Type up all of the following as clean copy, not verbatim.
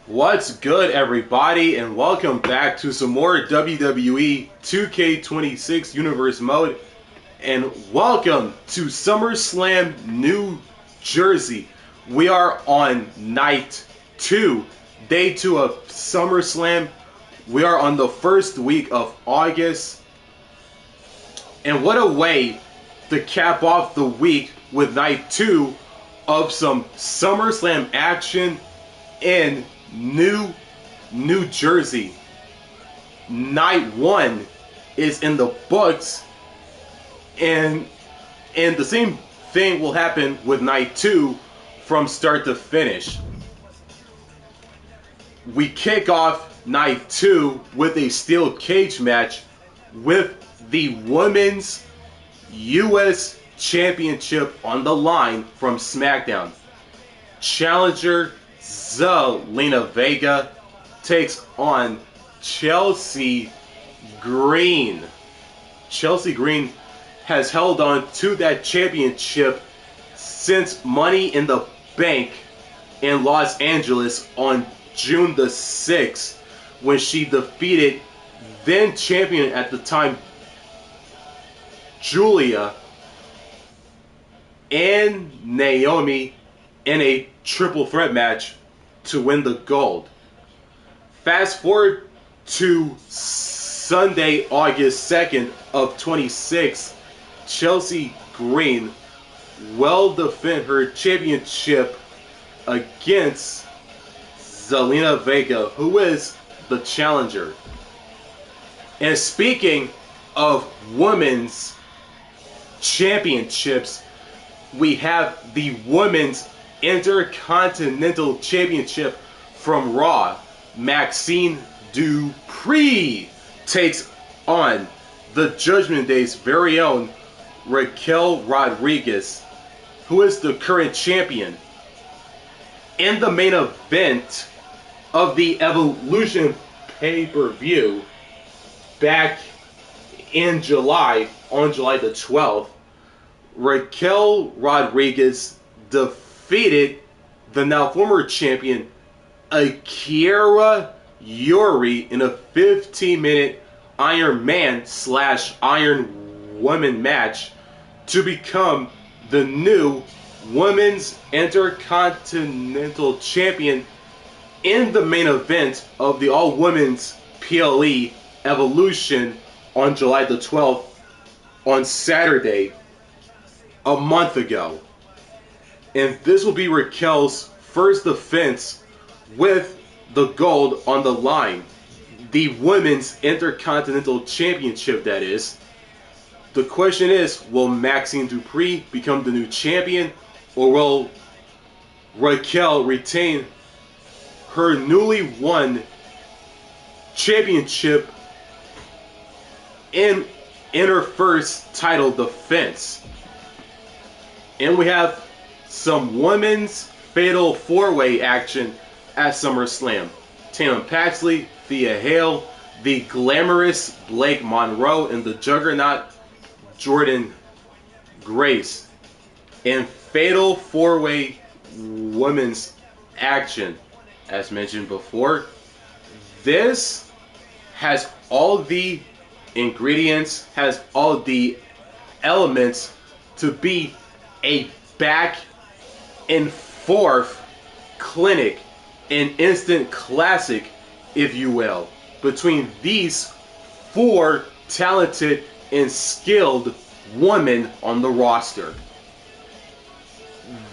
What's good, everybody, and welcome back to some more WWE 2K26 Universe Mode, and welcome to SummerSlam New Jersey. We are on night 2, day 2 of SummerSlam. We are on the first week of August, and what a way to cap off the week with night 2 of some SummerSlam action in New Jersey. Night 1 is in the books, and the same thing will happen with night 2 from start to finish. We kick off night 2 with a steel cage match with the Women's US Championship on the line from SmackDown. Challenger Zelina Vega takes on Chelsea Green. Chelsea Green has held on to that championship since Money in the Bank in Los Angeles on June the 6th, when she defeated then champion at the time Julia and Naomi in a triple threat match to win the gold. Fast forward to Sunday, August 2nd of 26, Chelsea Green will defend her championship against Zelina Vega, who is the challenger. And speaking of women's championships, we have the Women's Intercontinental Championship from Raw. Maxxine Dupri takes on the Judgment Day's very own Raquel Rodriguez, who is the current champion. In the main event of the Evolution pay-per-view back in July, on July the 12th, Raquel Rodriguez defeated the now former champion Akira Yuri in a 15-minute Iron Man / Iron Woman match to become the new Women's Intercontinental Champion in the main event of the all-women's PLE Evolution on July the 12th, on Saturday, a month ago. And this will be Raquel's first defense with the gold on the line. The Women's Intercontinental Championship, that is. The question is, will Maxxine Dupri become the new champion, or will Raquel retain her newly won championship in her first title defense? And we have some women's fatal 4-way action at SummerSlam. Tatum Paxley, Thea, the glamorous Blake Monroe, and the juggernaut Jordynne Grace in fatal 4-way women's action. As mentioned before, this has all the ingredients, has all the elements to be a back and forth clinic, an instant classic, if you will, between these 4 talented and skilled women on the roster.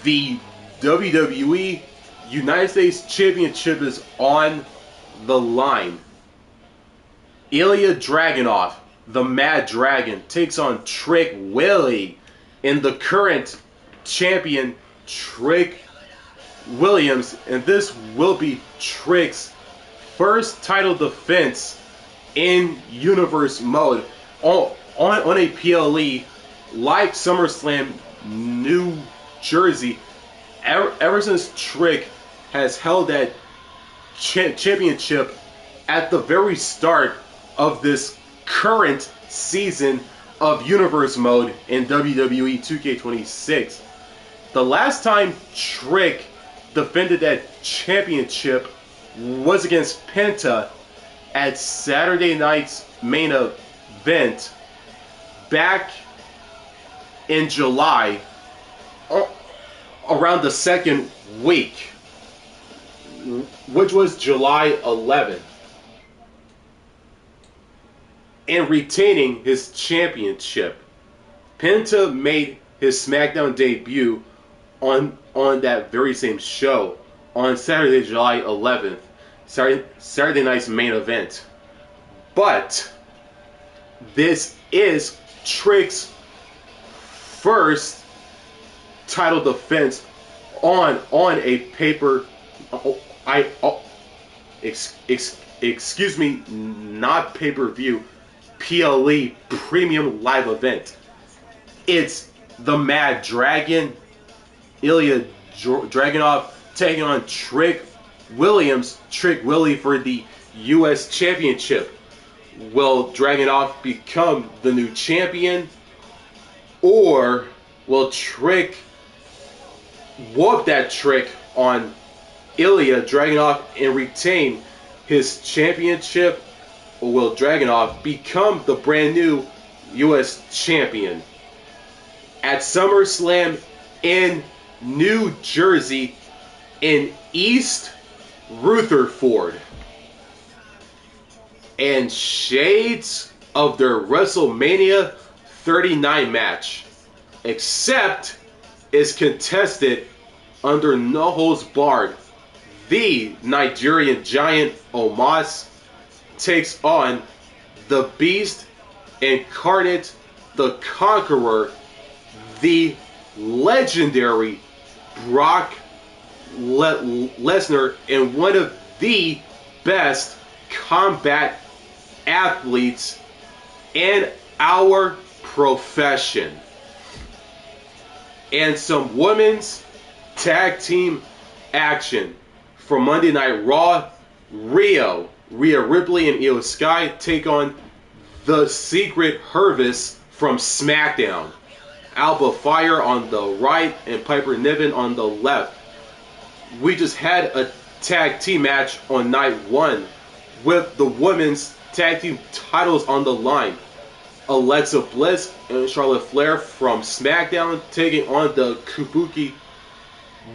The WWE United States Championship is on the line. Ilja Dragunov, the Mad Dragon, takes on Trick Willie in the current champion Trick Williams, and this will be Trick's first title defense in Universe Mode on a PLE like SummerSlam New Jersey. Ever since Trick has held that championship at the very start of this current season of Universe Mode in WWE 2K26. The last time Trick defended that championship was against Penta at Saturday night's main event back in July, around the second week, which was July 11th, and retaining his championship. Penta made his SmackDown debut on that very same show on Saturday, July 11th, Saturday night's main event. But this is Trick's first title defense on a paper. Excuse me, not pay-per-view, PLE premium live event. It's the Mad Dragon, Ilja Dragunov, taking on Trick Willie, for the U.S. Championship. Will Dragunov become the new champion, or will Trick whoop that trick on Ilja Dragunov and retain his championship, or will Dragunov become the brand new U.S. champion? At SummerSlam in New Jersey, in East Rutherford, and shades of their WrestleMania 39 match, except is contested under no holds barred. The Nigerian giant Omos takes on the Beast Incarnate, the Conqueror, the legendary Brock Lesnar, and one of the best combat athletes in our profession. And some women's tag team action for Monday Night Raw. Rhea Ripley and Io Sky take on the Secret Hervice from SmackDown. Alba Fyre on the right and Piper Niven on the left. We just had a tag team match on night one with the women's tag team titles on the line. Alexa Bliss and Charlotte Flair from SmackDown taking on the Kabuki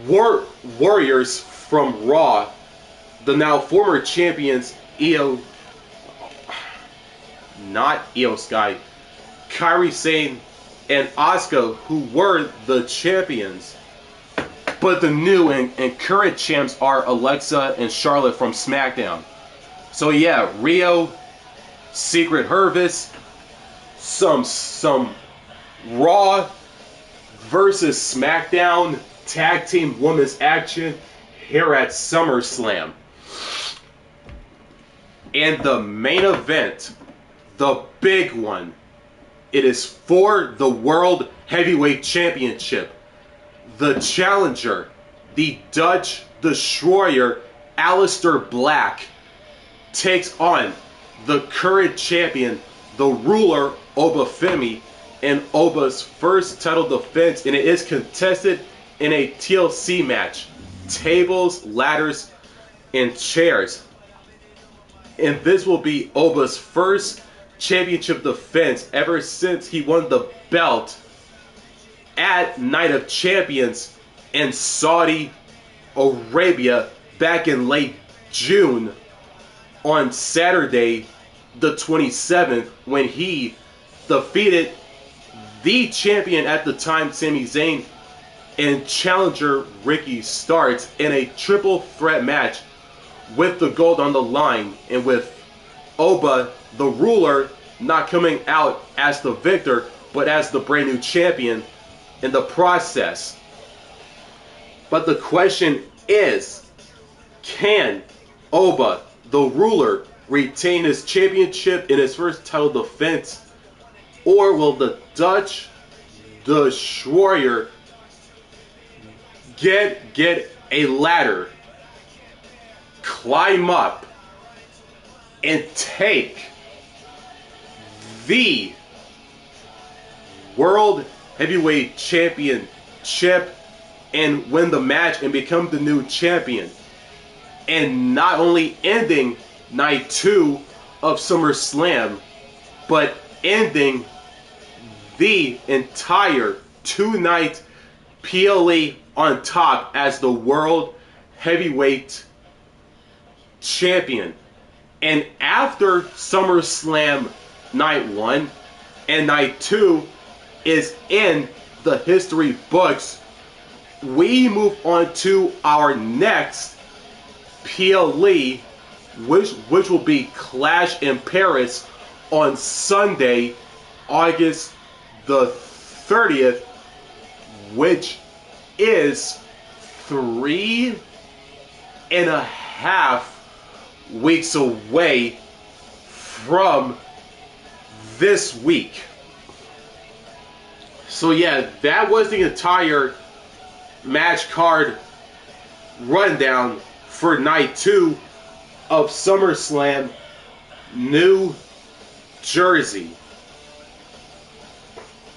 Warriors from Raw. The now former champions Io Sky, Kairi Sane, and Asuka, who were the champions. But the new and current champs are Alexa and Charlotte from SmackDown. So yeah, Rhio, Secret Hervice, some Raw versus SmackDown tag team women's action here at SummerSlam. And the main event, the big one, it is for the World Heavyweight Championship. The challenger, the Dutch Destroyer, Aleister Black, takes on the current champion, the ruler, Oba Femi, in Oba's first title defense, and it is contested in a TLC match. Tables, ladders, and chairs. And this will be Oba's first championship defense ever since he won the belt at Night of Champions in Saudi Arabia back in late June on Saturday the 27th, when he defeated the champion at the time, Sami Zayn, and challenger Ricky Starks in a triple threat match with the gold on the line, and with Oba, the ruler, not coming out as the victor, but as the brand new champion in the process. But the question is, can Oba, the ruler, retain his championship in his first title defense, or will the Dutch Destroyer get a ladder, climb up, and take the World Heavyweight Championship and win the match and become the new champion? and not only ending night 2 of SummerSlam, but ending the entire 2-night PLE on top as the World Heavyweight Champion. And after SummerSlam night 1 and night 2 is in the history books, we move on to our next PLE, which will be Clash in Paris on Sunday, August the 30th, which is 3.5 weeks away from this week. So yeah, that was the entire match card rundown for night 2 of SummerSlam New Jersey.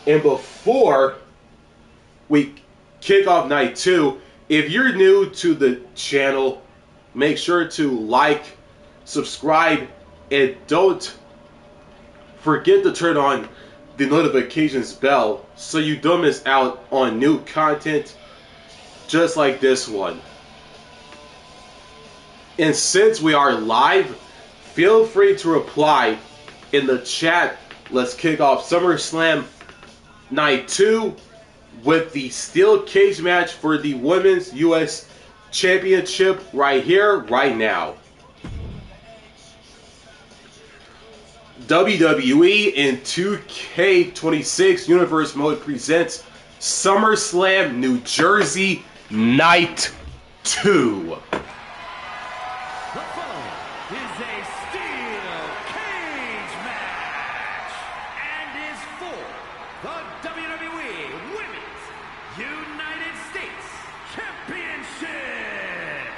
And before we kick off night 2, if you're new to the channel, make sure to like, subscribe, and don't forget to turn on the notifications bell so you don't miss out on new content just like this one. And since we are live, feel free to reply in the chat. Let's kick off SummerSlam Night 2 with the steel cage match for the Women's U.S. Championship right here, right now. WWE in 2K26 Universe Mode presents SummerSlam New Jersey Night 2. The following is a steel cage match and is for the WWE Women's United States Championship.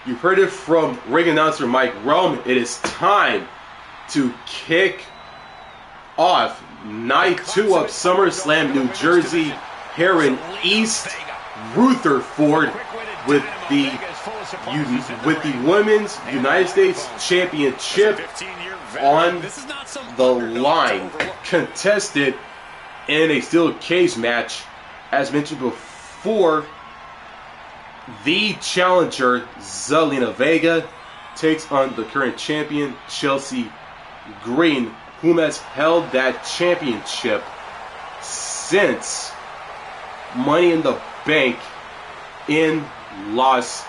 You've heard it from ring announcer Mike Rome. It is time to kick off Night 2 of SummerSlam New Jersey here in East Rutherford with the Women's United States Championship on the line, contested in a steel cage match. As mentioned before, the challenger Zelina Vega takes on the current champion Chelsea Green, whom has held that championship since Money in the Bank in Los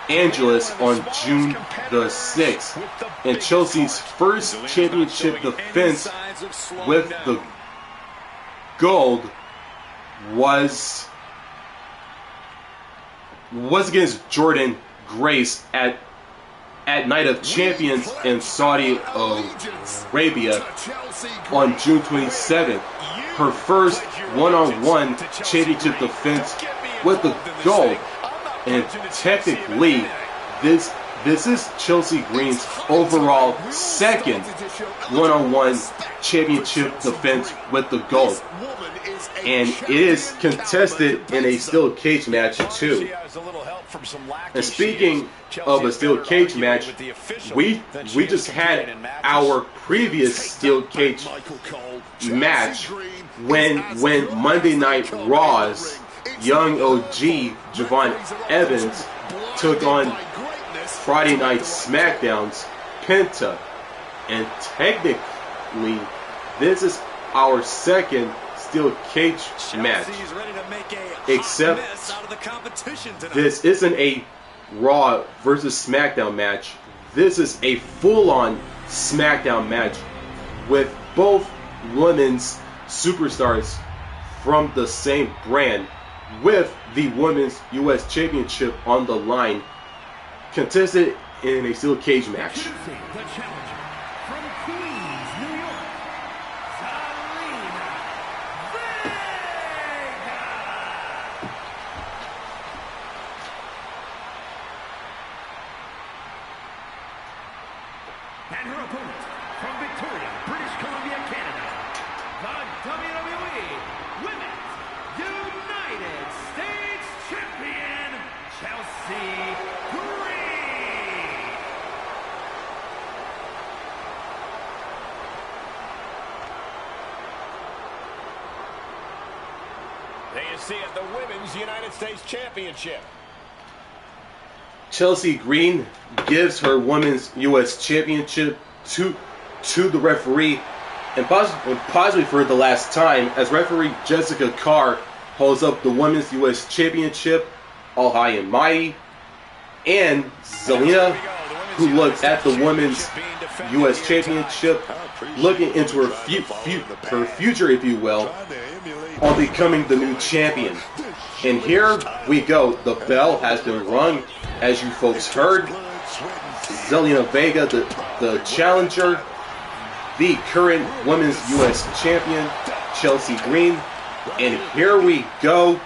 Angeles on June the 6th. And Chelsea's first championship defense with the gold was against Jordynne Grace at Night of Champions in Saudi Arabia on June 27th. Her first one-on-one championship defense with the gold. And technically, this is Chelsea Green's overall second one-on-one championship defense with the gold. And it is contested in a steel cage match too. And speaking of a steel cage match, we just had our previous steel cage match when Monday Night Raw's young OG Javon Evans took on Friday Night SmackDown's Penta. And technically, this is our second steel cage match, except this isn't a Raw versus SmackDown match. This is a full-on SmackDown match with both women's superstars from the same brand, with the Women's U.S. Championship on the line, contested in a steel cage match. The challenger from Queens, New York, Zelina Vega. And her opponent from Victoria, British Columbia, Canada, the WWE Women's United States Champion, Chelsea Green. see it, the Women's United States Championship. Chelsea Green gives her Women's U.S. Championship to the referee, and possibly for the last time, as referee Jessica Carr holds up the Women's U.S. Championship, all high and mighty, and Zelina, who looks at the Women's U.S. Championship, looking into her future, if you will, on becoming the new champion. And here we go. The bell has been rung, as you folks heard. Zelina Vega, the challenger, the current Women's U.S. Champion, Chelsea Green. And here we go.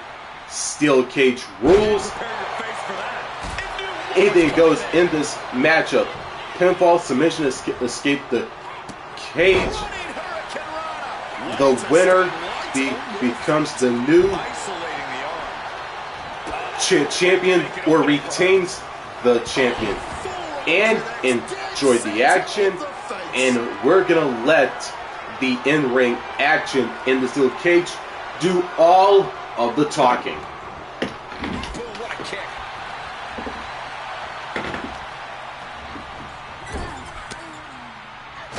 Steel cage rules. Anything goes in this matchup. Pinfall, submission, escape the cage. The winner becomes the new champion or retains the champion. And enjoy the action. And we're going to let the in-ring action in the steel cage do all of the talking. What a kick.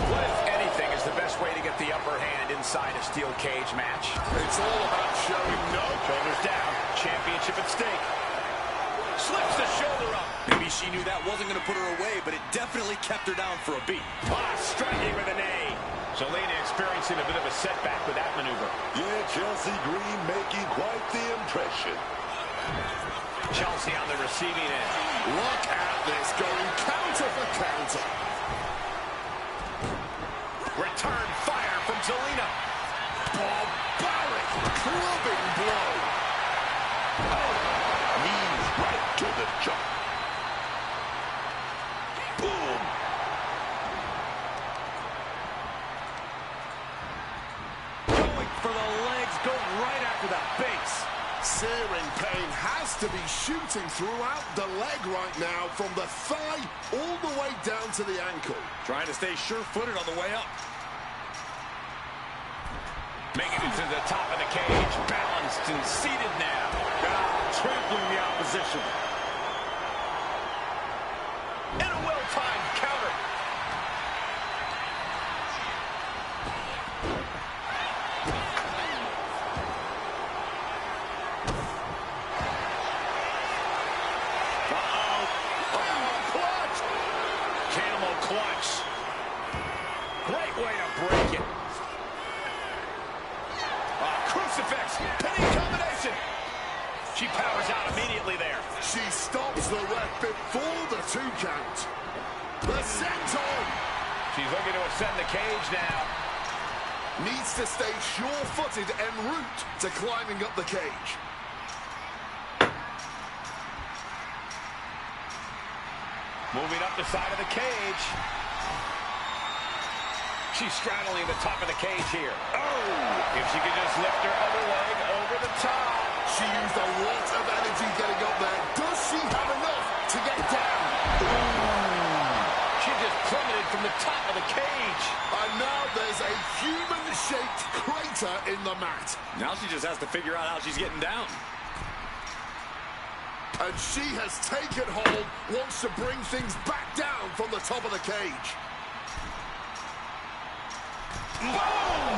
What, if anything, is the best way to get the upper hand inside a steel cage match? It's all about showing no. Shoulders down. Championship at stake. Slips the shoulder up. Maybe she knew that wasn't going to put her away, but it definitely kept her down for a beat. Striking with a knee. Zelina experiencing a bit of a setback with that maneuver. Yeah, Chelsea Green making quite the impression. Chelsea on the receiving end. Look at this, going counter for counter. Return fire from Zelina. Barbaric clubbing blow. Oh, knees right to the jaw. Boom. Going for the legs, go right after the base. Searing pain has to be shooting throughout the leg right now, from the thigh all the way down to the ankle. Trying to stay sure-footed on the way up. Making it to the top of the cage, balanced and seated now. Trampling the opposition. And a well-timed counter. Clutch! Camel clutch. Great way to break it. Crucifix, pinning combination. She powers out immediately there. She stops the ref before the 2 count. The senton. She's looking to ascend the cage now. Needs to stay sure-footed en route to climbing up the cage. Moving up the side of the cage. She's straddling the top of the cage here. Oh! If she could just lift her other leg over the top. She used a lot of energy getting up there. Does she have enough to get down? Ooh. She just plummeted from the top of the cage. And now there's a human-shaped crater in the mat. Now she just has to figure out how she's getting down. And she has taken hold, wants to bring things back down from the top of the cage. Boom!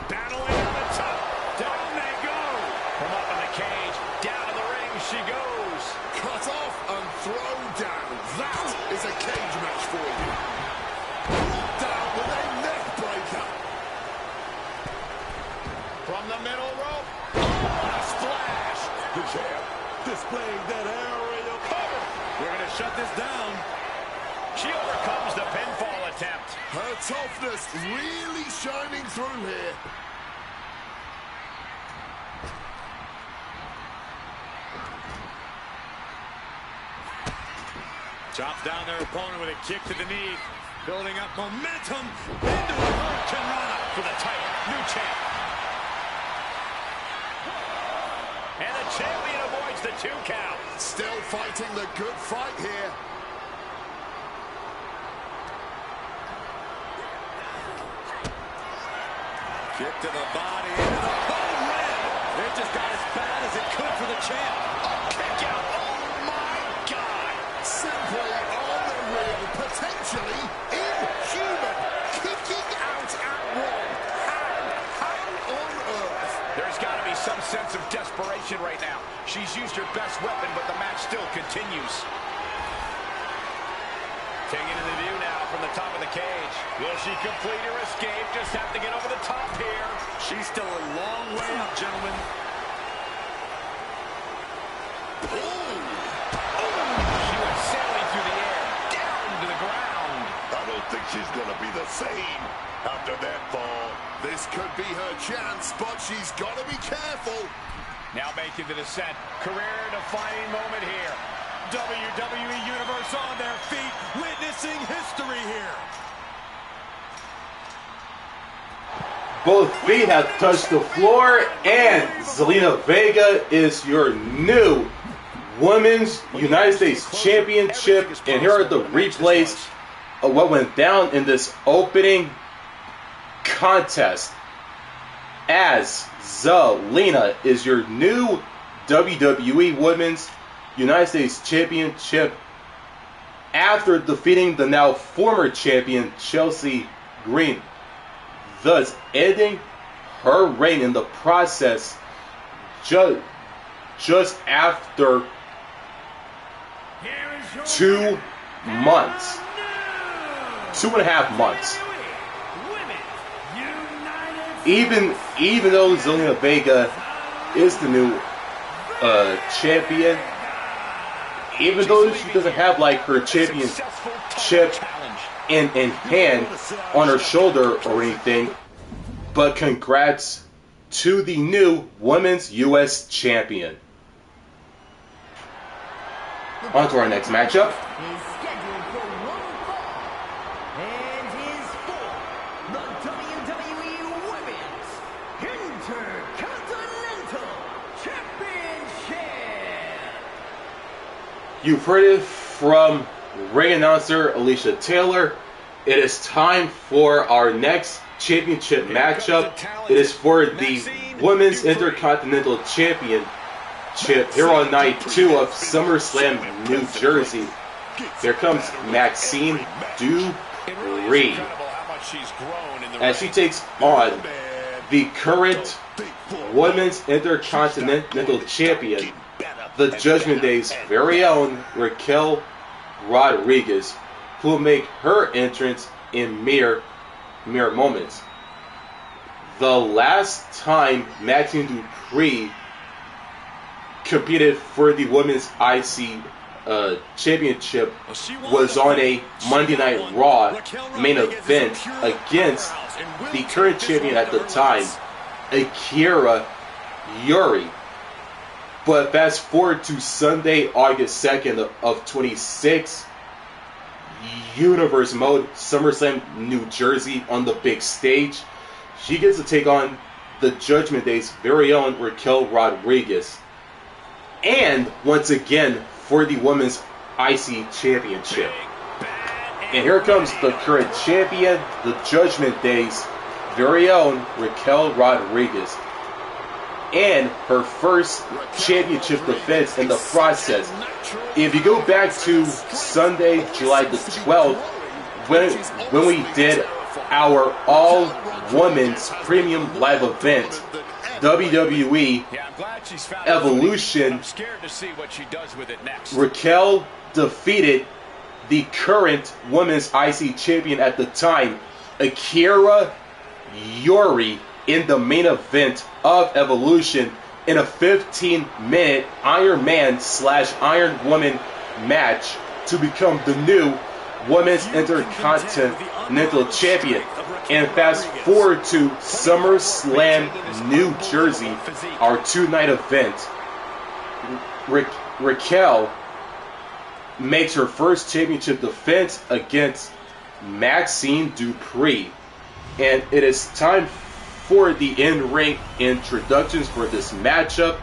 Battling on the top. Down they go. From up in the cage, down in the ring she goes. Cut off and throw down. That is a cage match for you. Brought down with a neck breaker. From the middle rope. Oh, a splash. The champ displaying that aerial cover. We're going to shut this down. She overcomes the pinfall attempt. Her toughness really shining through here. Chops down their opponent with a kick to the knee. Building up momentum into a hurricanrana for the title. New champ. And the champion avoids the 2 count. Still fighting the good fight here. Kick to the body, into the bottom rim. It just got as bad as it could for the champ. Kick out. Oh my God. Simply on the ring, potentially inhuman. Kicking out at one. How on earth? There's got to be some sense of desperation right now. She's used her best weapon, but the match still continues. Taking in the view now from the top of the cage. Will she complete her escape? Just have to get over the top here. She's still a long way up, gentlemen. She went sailing through the air, down to the ground. I don't think she's going to be the same after that fall. This could be her chance, but she's got to be careful. Now making the descent. Career-defining moment here. WWE Universe on their feet, witnessing history here. Both feet have touched the floor, and Zelina Vega is your new Women's United States Championship. And here are the replays of what went down in this opening contest, as Zelina is your new WWE Women's United States Championship after defeating the now former champion Chelsea Green, thus ending her reign in the process just after 2 months. 2.5 months. Even though Zelina Vega is the new champion, even though she doesn't have like her championship in hand on her shoulder or anything, but congrats to the new Women's US Champion. On to our next matchup. Is scheduled for one fall, and is for the WWE Women's Intercontinental Championship. You've heard it from ring announcer Alicia Taylor. It is time for our next championship matchup. It is for the Women's Intercontinental Championship here on night 2 of SummerSlam, New Jersey. Here comes Maxxine Dupri as she takes on the current Women's Intercontinental Champion, the Judgment Day's very own Raquel Rodriguez, who will make her entrance in mere moments. The last time Maxxine Dupri competed for the Women's IC Championship was on a Monday Night Raw main event against the current champion at the time, Akira Yuri. But fast forward to Sunday, August 2nd of 26, Universe Mode, SummerSlam, New Jersey, on the big stage. She gets to take on the Judgment Day's very own Raquel Rodriguez. And once again, for the Women's IC Championship. And here comes the current champion, the Judgment Day's very own Raquel Rodriguez. And her first championship defense in the process. If you go back to Sunday, July the 12th, when we did our all-women's premium live event, WWE Evolution, Raquel defeated the current Women's IC Champion at the time, Akira Yuri, in the main event of Evolution in a 15-minute Iron Man / Iron Woman match to become the new Women's Intercontinental Champion. And fast forward to SummerSlam, New Jersey, our 2-night event. Raquel makes her first championship defense against Maxxine Dupri. And it is time for the in-ring introductions for this matchup.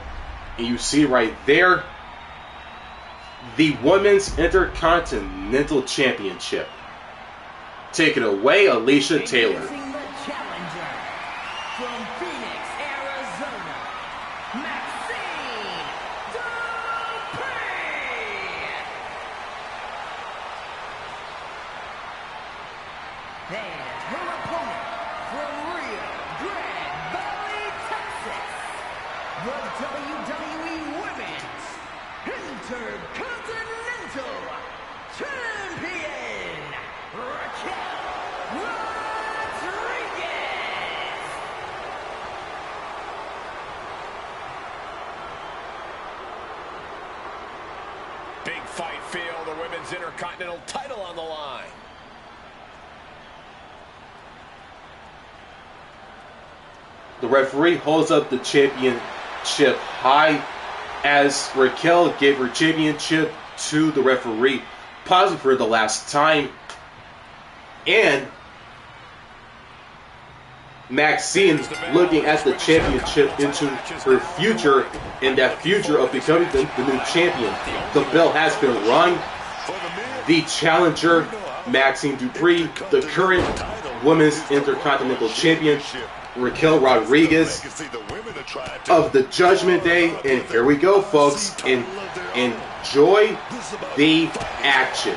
And you see right there, the Women's Intercontinental Championship. Take it away, Alicia Taylor. Introducing the challenger from Phoenix, Arizona, Maxxine Dupri. And her opponent from Rhio, Texas, the WWE Women's Intercontinental Champion, Raquel. Big fight feel, the Women's Intercontinental title on the line. The referee holds up the championship high as Raquel gave her championship to the referee, possibly for the last time. And Maxxine looking at the championship into her future, and that future of becoming the new champion. The bell has been rung. The challenger, Maxxine Dupri, the current Women's Intercontinental Champion, Raquel Rodriguez of the Judgment Day. And here we go, folks. Enjoy the action.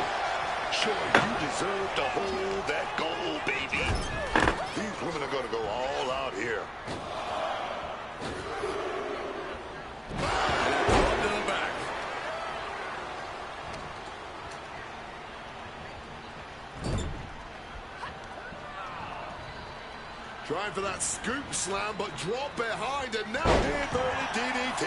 Sure, you deserve to hold that gold, baby. These women are going to go all out here. To the back. Trying for that scoop slam, but drop behind, and now inverted DDT.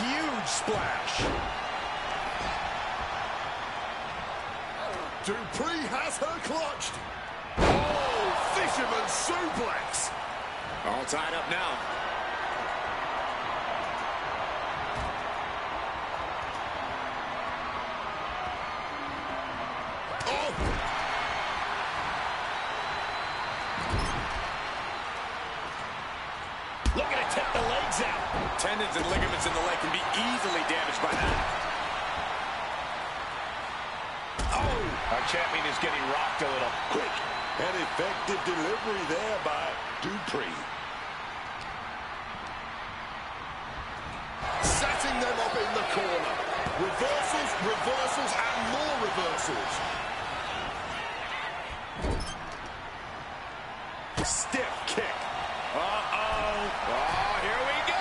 Huge splash. Dupri has her clutched. Oh, fisherman suplex. All tied up now. Oh. Looking to tip the legs out. Tendons and ligaments in the leg can be easily damaged by that. Oh! Our champion is getting rocked a little. Quick and effective delivery there by Dupri. Setting them up in the corner. Reversals, reversals, and more reversals. Stiff kick. Uh-oh. Oh, here we go.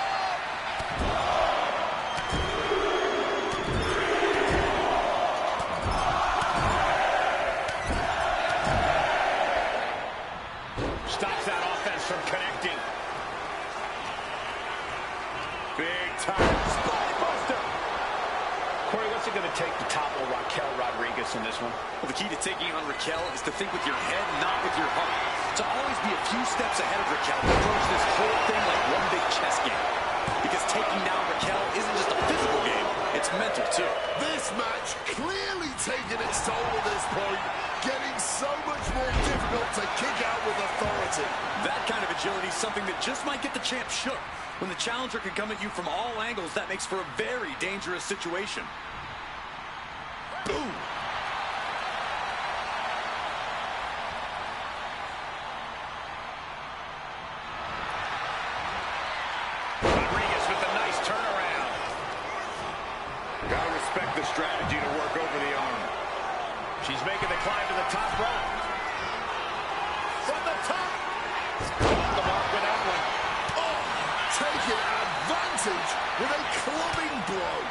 Stops that offense from connecting. Big time spine buster. Corey, what's it going to take to topple Raquel Rodriguez in this one? Well, the key to taking on Raquel is to think with your head, not with your heart. To always be a few steps ahead of Raquel and approach this whole thing like one big chess game. Because taking down Raquel isn't just a physical game, it's mental too. This match clearly taking its toll at this point, getting so much more difficult to kick out with authority. That kind of agility is something that just might get the champ shook. When the challenger can come at you from all angles, that makes for a very dangerous situation. Boom! Rodriguez with a nice turnaround. Gotta respect the strategy to work over the arm. She's making the climb to the top rope. From the top. Off the mark with that one. Oh, taking advantage with a clubbing blow.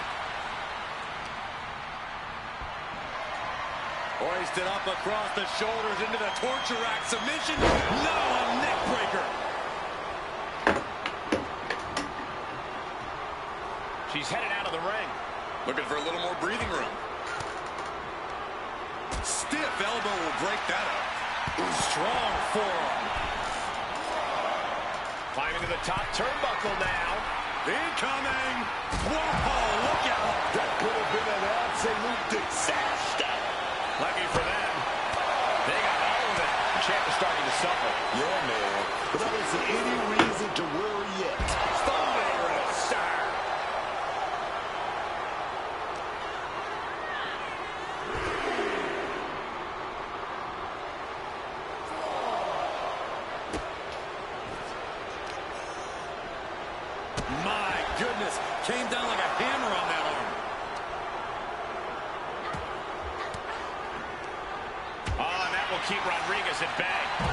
Hoisted up across the shoulders into the torture rack submission. No, a neck breaker. She's headed out of the ring. Looking for a little more breathing room. Stiff elbow will break that up. Strong forearm. Climbing to the top turnbuckle now. Incoming. Whoa, look out. That could have been an absolute disaster. Lucky for them. They got all of it. The champ is starting to suffer. Yeah, man. But I don't see any reason to worry yet. Thunder star. press came down like a hammer on that arm. Oh, and that will keep Rodriguez at bay.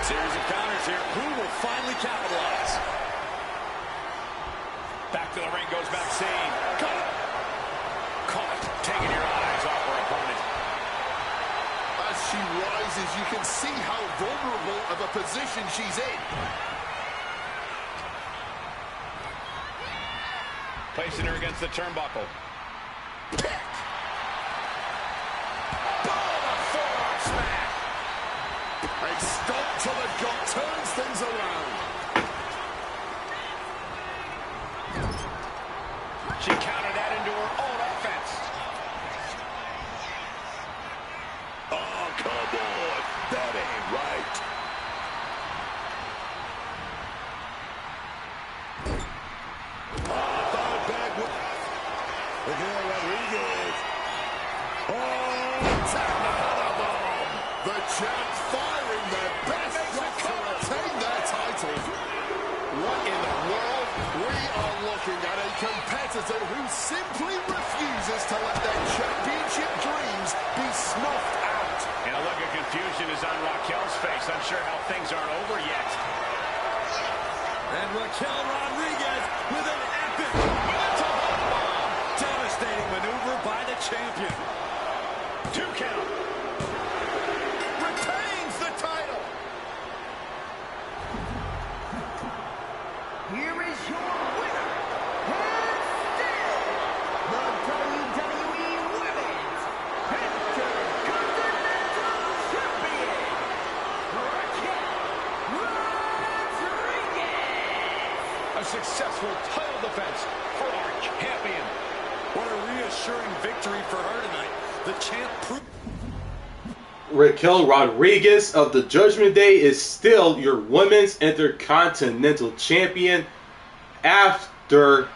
Series of counters here. Who will finally capitalize? Back to the ring goes Maxxine. Caught, taking your eyes off her opponent. As she rises, you can see how vulnerable of a position she's in. Placing her against the turnbuckle. Pick. A stop to the gut turns things around. She countered that into her own offense. Oh, come on. That ain't right. Oh, thought back with Raquel Rodriguez. Oh, bomb. The champ firing their best shot to retain their title. What in the world? We are looking at a competitor who simply refuses to let their championship dreams be snuffed out. And a look of confusion is on Raquel's face. Unsure how things aren't over yet. And Raquel Rodriguez with an epic mental bomb. Devastating maneuver by the champion. 2 count. Retains the title. Here is your winner, and still the WWE Women's Intercontinental Champion, Raquel Rodriguez. A successful title defense for our champion. What a reassuring victory for her tonight. The champ proved. Raquel Rodriguez of the Judgment Day is still your Women's Intercontinental Champion after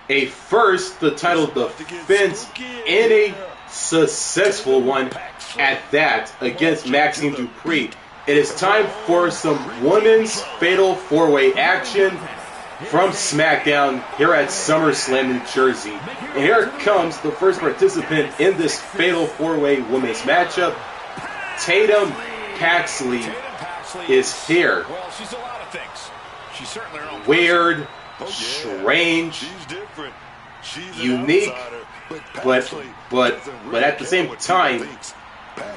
the title defense and a successful one at that against Maxxine Dupri. It is time for some women's fatal 4-way action from SmackDown here at SummerSlam, New Jersey. And here comes the first participant in this fatal 4-way women's matchup. Tatum Paxley is here. Well, she's a lot of things. She's certainly her own Weird, strange, unique, but at the same time,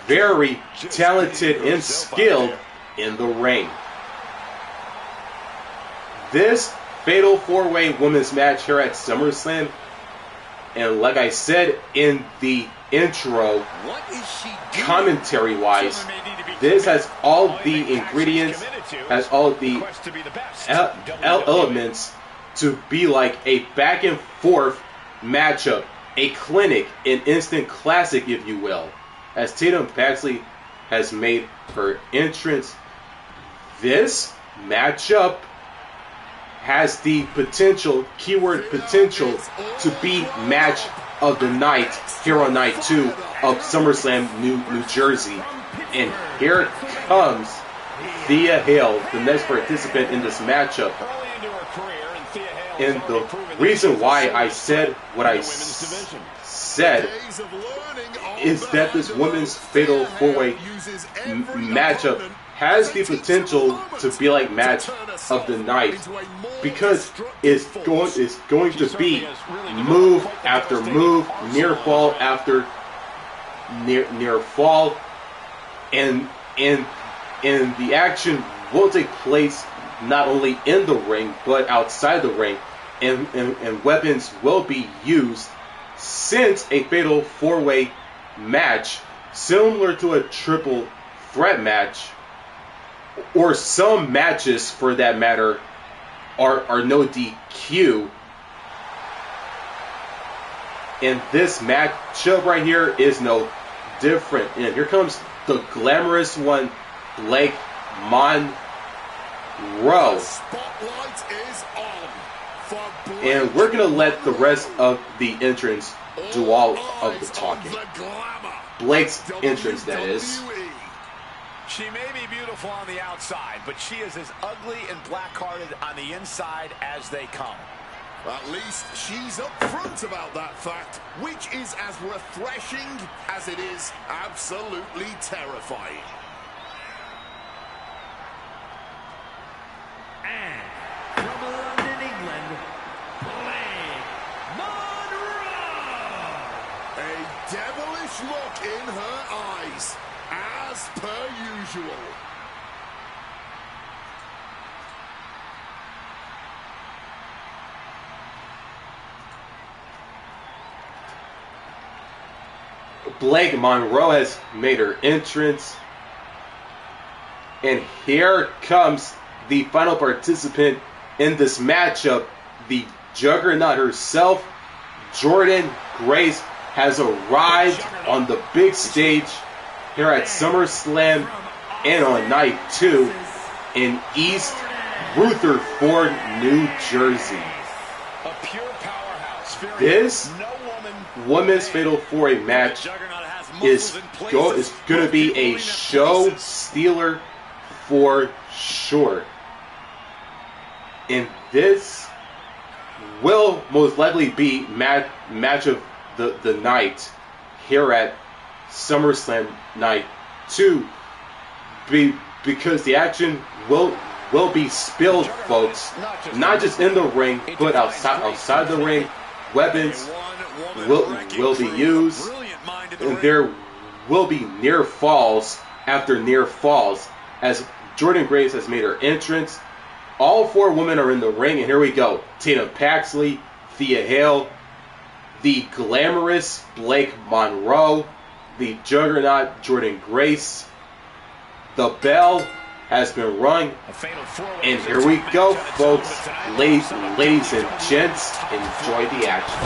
very talented and skilled in the ring. This fatal 4-way women's match here at SummerSlam, and like I said in the intro, commentary wise, this has all the ingredients, has all the elements to be like a back and forth matchup, a clinic, an instant classic, if you will. As Tatum Paxley has made her entrance, this matchup has the potential, keyword potential, to be match of the night here on night 2 of SummerSlam New Jersey. And here comes Thea Hale, the next participant in this matchup. And the reason why I said what I said is that this women's fatal 4-way matchup has the potential to be like match of the night, because it's going to be move after move, near fall after near fall, and the action will take place not only in the ring but outside the ring, and weapons will be used, since a fatal 4-way match, similar to a triple threat match, or some matches for that matter, are no DQ. And this matchup right here is no different. And here comes the glamorous one, Blake Monroe. And we're going to let the rest of the entrance do all of the talking. Blake's entrance, that is. She may be beautiful on the outside, but she is as ugly and black-hearted on the inside as they come. At least she's up front about that fact, which is as refreshing as it is absolutely terrifying. And from London, England, Monroe. A devilish look in her eyes, as per usual. Monroe has made her entrance. And here comes the final participant in this matchup. The Juggernaut herself, Jordynne Grace, has arrived on the big stage here at SummerSlam and on night 2 in East Rutherford, New Jersey. A pure powerhouse. This women's Fatal 4-Way match is going to be a show stealer for sure. And this will most likely be match of the night here at SummerSlam night 2, because the action will be spilled, folks, not just in the ring, but outside the ring. Weapons will be used, and there will be near falls after near falls as Jordynne Grace has made her entrance. All 4 women are in the ring, and here we go. Tatum Paxley, Thea Hale, the glamorous Monroe, the Juggernaut Jordynne Grace. The bell has been rung, and here we go, folks. Ladies and gents, enjoy the action.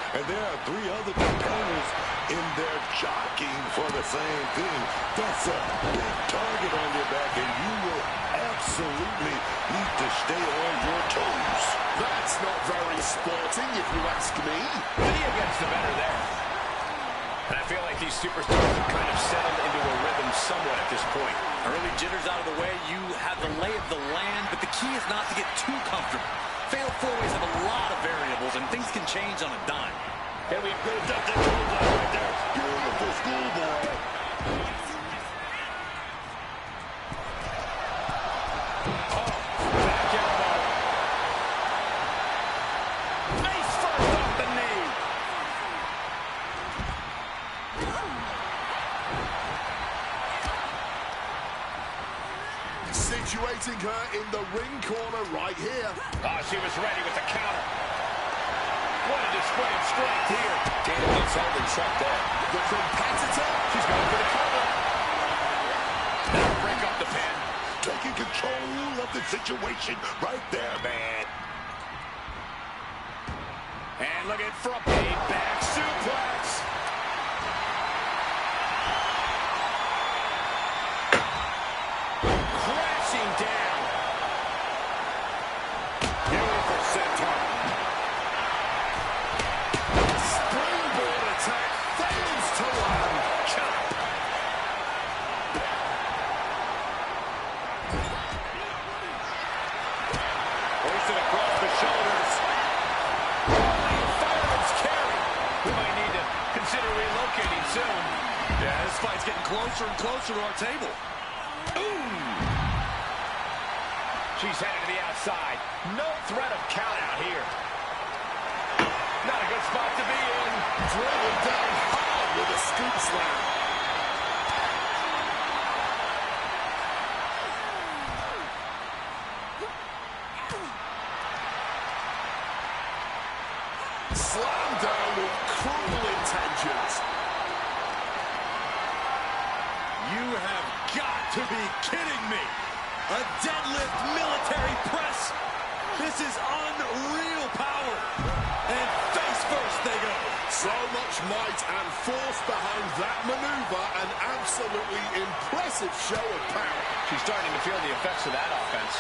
And there are 3 other competitors in there jockeying for the same thing. That's a big target on your back, and you will absolutely need to stay on your toes. That's not very sporting, if you ask me. Thea gets the better there. And I feel like these superstars have kind of settled into a rhythm somewhat at this point. Early jitters out of the way, you have the lay of the land, but the key is not to get too comfortable. Fatal 4-Ways have a lot of variables, and things can change on a dime. And we've built up the clothesline right there. Beautiful schoolboy. Back elbow. Face first off the knee. Situating her in the ring corner right here. Oh, she was ready with the counter. What a display of strength here. Tatum gets held in check there. The competitor. She's going for the cover. Now break up the pin. Taking control of the situation right there, man. And looking for a payback suplex. Crashing down. Beautiful senton. Springboard attack. Fails to land. Chop. Hoisted across the shoulders. Fireman's carry. We might need to consider relocating soon. Yeah, this fight's getting closer and closer to our table. Ooh. She's headed to the outside. No threat of count out here. Not a good spot to be in. Driven down hard with a scoop slam. Slam down with cruel intentions. You have got to be kidding me. A deadlift military press. This is unreal power. And face first they go. So much might and force behind that maneuver. An absolutely impressive show of power. She's starting to feel the effects of that offense.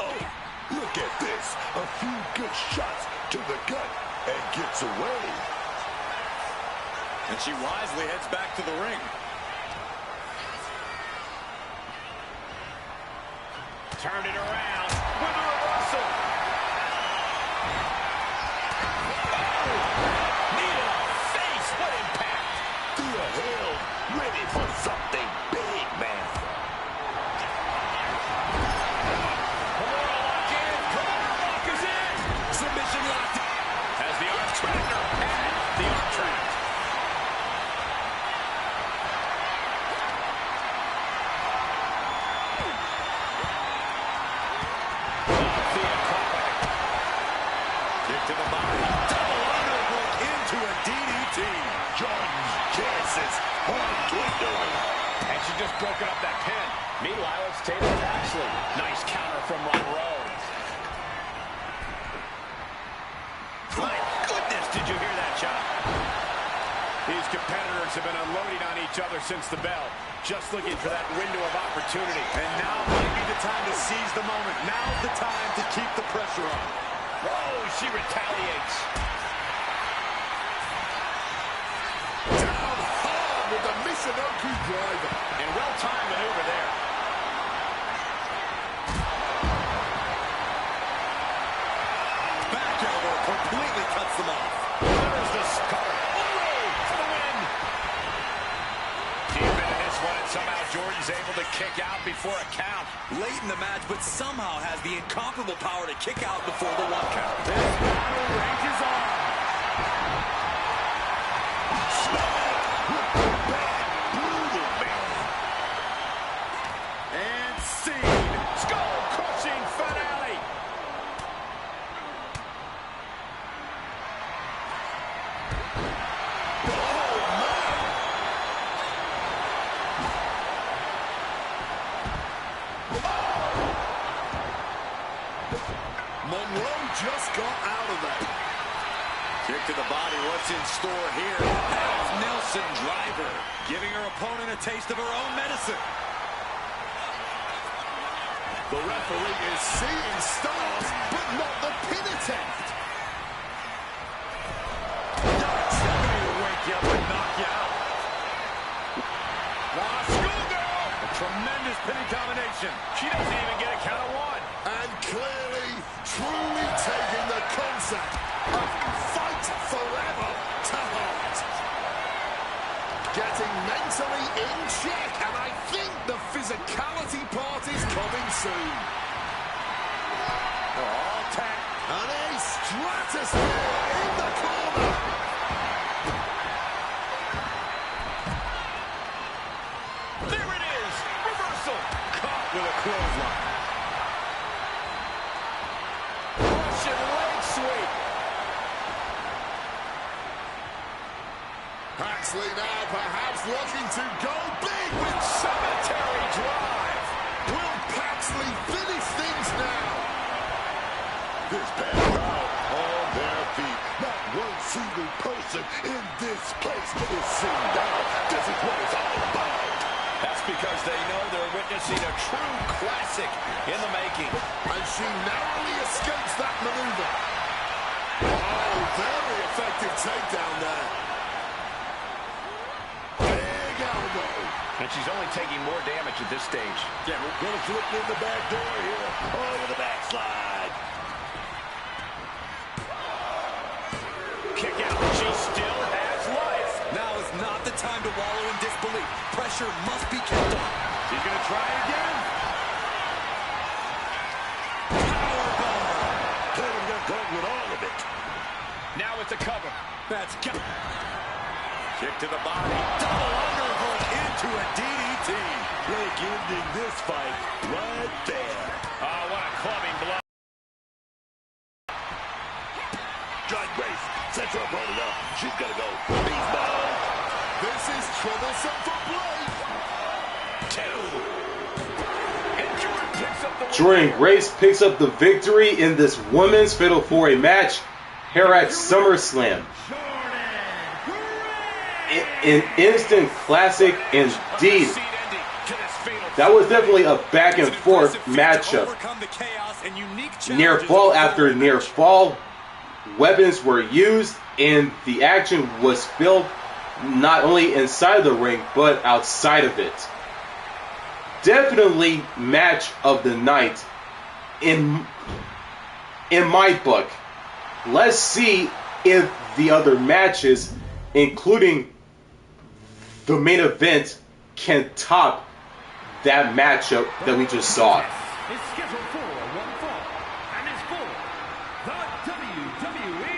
Oh, look at this. misses a few good shots to the gut and gets away. And she wisely heads back to the ring. Turned it around with a reversal. Knee to the face. What impact. Thea held, ready for something big, man. Kimura lock in. Kimura lock is in. Submission locked. Has the arm tracker and the arm track. To the body. Double underhook into a DDT. Jordynne's chances are dwindling. And she just broken up that pin. Meanwhile, it's Tatum and Paxley. Nice counter from Monroe. My goodness, did you hear that shot? These competitors have been unloading on each other since the bell. Just looking for that window of opportunity. And now might be the time to seize the moment. Now's the time to keep the pressure on. Oh, she retaliates. Down hard with the Michinoku driver. And well-timed maneuver there. Back elbow completely cuts them off. There's the cover. Monroe for the win. Deep into this one, and somehow Jordynne's able to kick out before a count. Late in the match, but somehow has the incomparable power to kick out before the 1 count. This battle rages on. Brutal, man. And scene. Skull-crushing finale. Monroe just got out of that. Kick to the body. What's in store here? Half Nelson driver, giving her opponent a taste of her own medicine. The referee is seeing stars, but not the pin attempt. Somebody will wake you up and knock you out. Schoolgirl. A tremendous pinning combination. She doesn't even get a count of 1. And clearly, truly taking the concept of fight forever to heart. Getting mentally in check, and I think the physicality part is coming soon. All tech. And a stratosphere in the corner. There it is. Reversal. Caught with a clothesline. Russian leg sweep. Paxley now perhaps looking to go big with Cemetery drive. Will Paxley finish things now? This bad crowd on their feet. Not one single person in this place is sitting down. This is what it's all about. That's because they know they're witnessing a true classic in the making. And she narrowly escapes that maneuver. Oh, very effective takedown there. Big elbow. And she's only taking more damage at this stage. Yeah, we're going to flip in the back door here. Oh, with a backslide. Kick out. She still has life. Now is not the time to wallow in disbelief. Pressure must be kept on. She's going to try again. Powerbomb. Tatum got caught with all of it. Now it's a cover. That's got. Kick to the body. Double underhook into a DDT. Big ending this fight right there. Oh, what a clubbing blow. Drag race. Sets her opponent up. She's going to go. Beast mode. This is troublesome for Blake. 2. And Jordynne picks up the Jordynne Grace picks up the victory in this women's Fatal 4-Way match here at SummerSlam. An instant classic indeed. That was definitely a back and forth matchup. Overcome the chaos Near fall after near fall, weapons were used, and the action was filmed not only inside the ring but outside of it. Definitely match of the night in my book. Let's see if the other matches, including the main event, can top that matchup that we just saw. Is scheduled for one fall and is for the WWE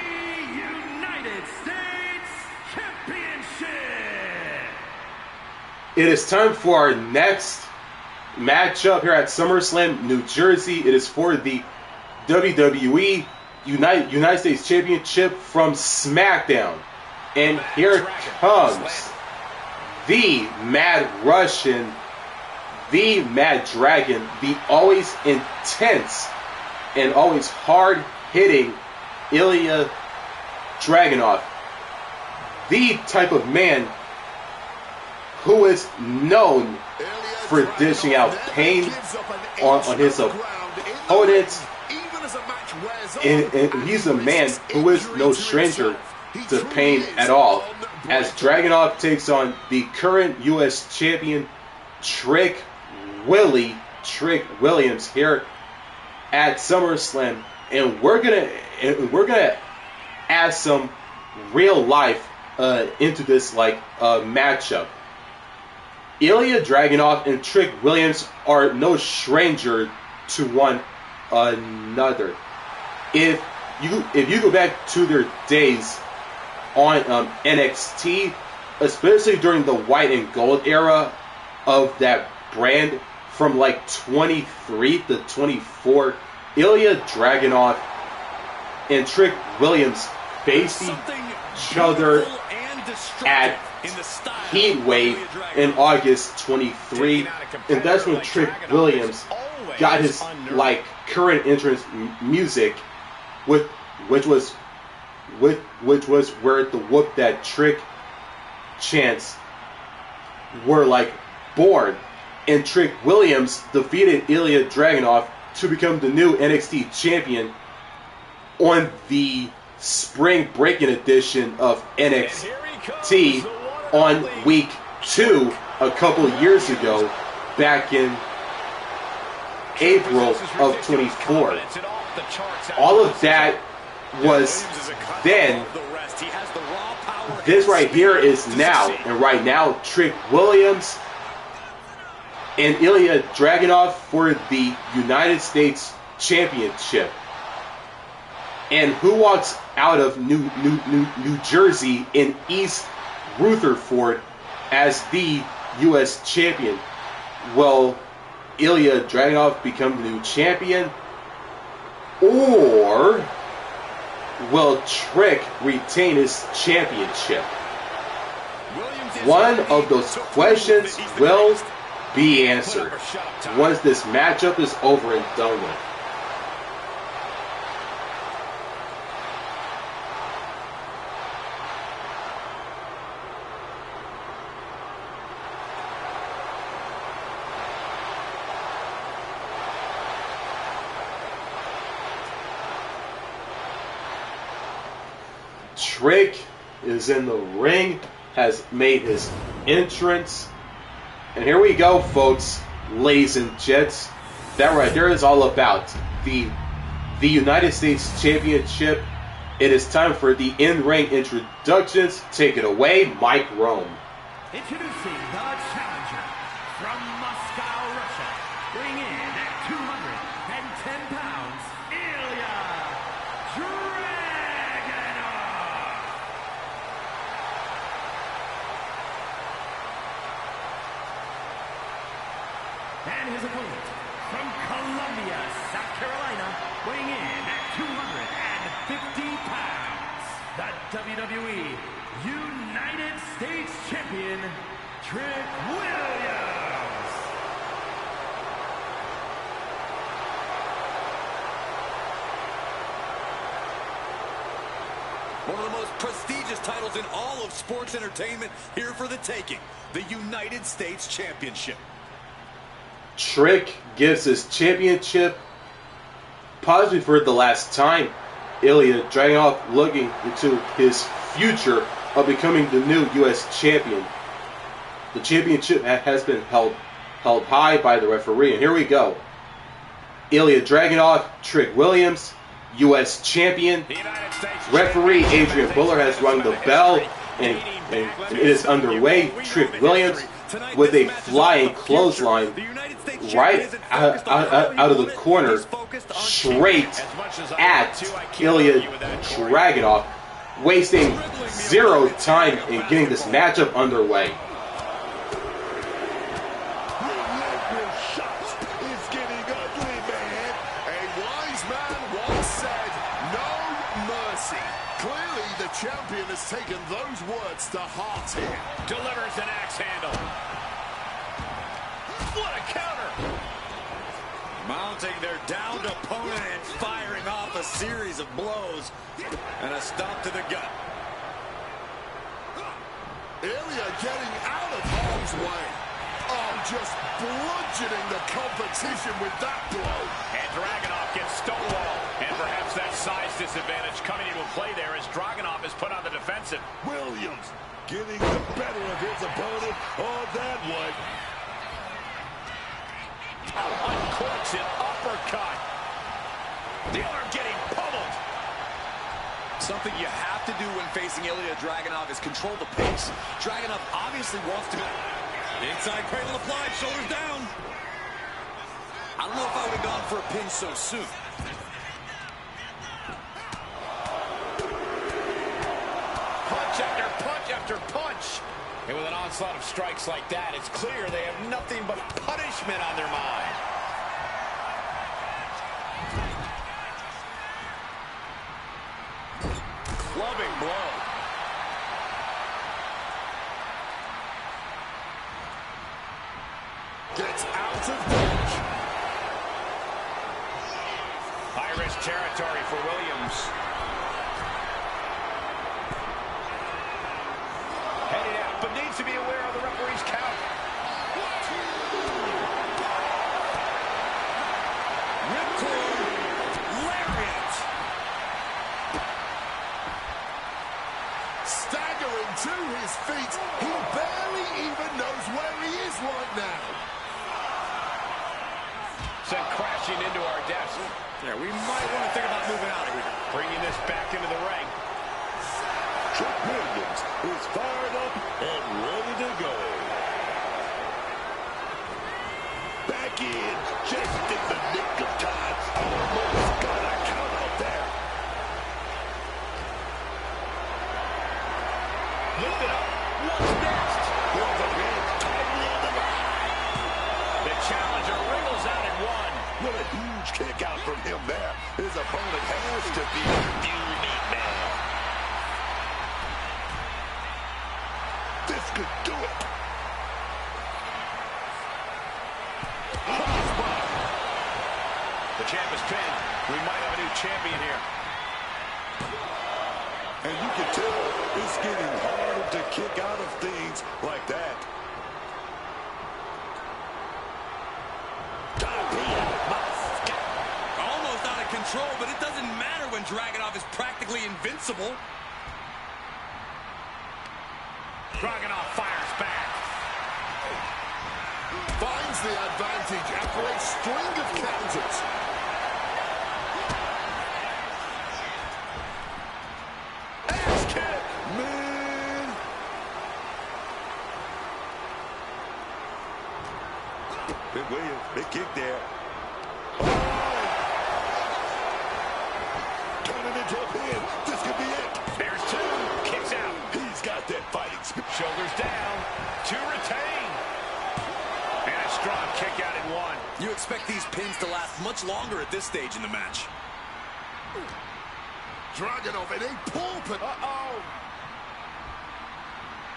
United States Championship. It is time for our next matchup here at SummerSlam, New Jersey. It is for the WWE United States Championship from SmackDown. And here comes the Mad Russian, the Mad Dragon, the always intense and always hard-hitting Ilja Dragunov. The type of man who is known for dishing out pain on his opponents. And he's a man who is no stranger to pain at all, as Dragunov takes on the current U.S. champion Trick Williams here at SummerSlam, and we're gonna add some real life into this matchup. Ilja Dragunov and Trick Williams are no stranger to one another. If you go back to their days on NXT, especially during the white and gold era of that brand from like 23 to 24, Ilja Dragunov and Trick Williams faced each other at Heat Wave in August 23, and that's when Trick Williams got his current entrance music, which was where the whoop that Trick chants were born. And Trick Williams defeated Ilja Dragunov to become the new NXT champion on the spring breaking edition of NXT on week 2 a couple years ago, back in April of 24. All of that was then. This right here is now, and right now Trick Williams and Ilja Dragunov for the United States Championship. And who walks out of New Jersey in East Rutherford as the U.S. champion? Will Ilja Dragunov become the new champion, or will Trick retain his championship? One of those questions will be answered once this matchup is over and done with. Trick is in the ring, has made his entrance. And here we go, folks, ladies and gents. That right there is all about the United States Championship. It is time for the in-ring introductions. Take it away, Mike Rome. Introducing the challenger from Moscow, Russia, weighing in at 210 pounds, Ilja Dragunov. And his opponent from Columbia, South Carolina, weighing in at 250 pounds, the WWE United States Champion, Trick Williams. One of the most prestigious titles in all of sports entertainment, here for the taking, the United States Championship. Trick gives his championship possibly for the last time, Ilja Dragunov looking into his future of becoming the new U.S. champion. The championship has been held high by the referee, and here we go. Ilja Dragunov, Trick Williams, U.S. champion. Referee Adrian Buller has rung the bell, and it is underway. Trick Williams with a flying clothesline right out of the corner, straight at Ilja Dragunov, wasting zero time in getting this matchup underway. Champion has taken those words to heart here. Delivers an axe handle. What a counter! Mounting their downed opponent and firing off a series of blows. And a stomp to the gut. Ilja getting out of harm's way. Oh, just bludgeoning the competition with that blow. And Dragunov gets stonewalled. And perhaps that size disadvantage coming into play there as Dragunov is put on the defensive. Williams getting the better of his opponent on that one. Uncorks an uppercut. The arm getting pummeled. Something you have to do when facing Ilja Dragunov is control the pace. Dragunov obviously wants to go. Inside cradle applied, shoulders down. I don't know if I would have gone for a pin so soon. Punch after punch after punch. And with an onslaught of strikes like that, it's clear they have nothing but punishment on their mind. Clubbing blow. Gets out of dodge. High-risk territory for Williams. Headed out, but needs to be aware of the referee's count. Ripcord, lariat. Staggering to his feet. He barely even knows where he is right now. Sent crashing into our desk. Yeah, we might want to think about moving out of here. Bringing this back into the ring. Trick Williams is fired up and ready to go. Back in, just in the nick of time. Almost got a count out there. Lift it up. What's next? Overhead, tightly on the line. The challenger wriggles out at one. What a huge kick out from him there. His opponent has to be a unique man. This could do it. The champ is pinned. We might have a new champion here. And you can tell it's getting harder to kick out of things like that. Almost out of control, but it doesn't matter when Dragunov is practically invincible. Dragunov fires back. Finds the advantage after a string of counters. Axe kick, man. Big Williams, big kick there. Turning into a pin. This could be it. There's two. Kicks out. He's got that fighting spirit. Shoulders down. To retain. And a strong kick out at one. You expect these pins to last much longer at this stage in the match. Dragunov in a pulpit. Uh-oh.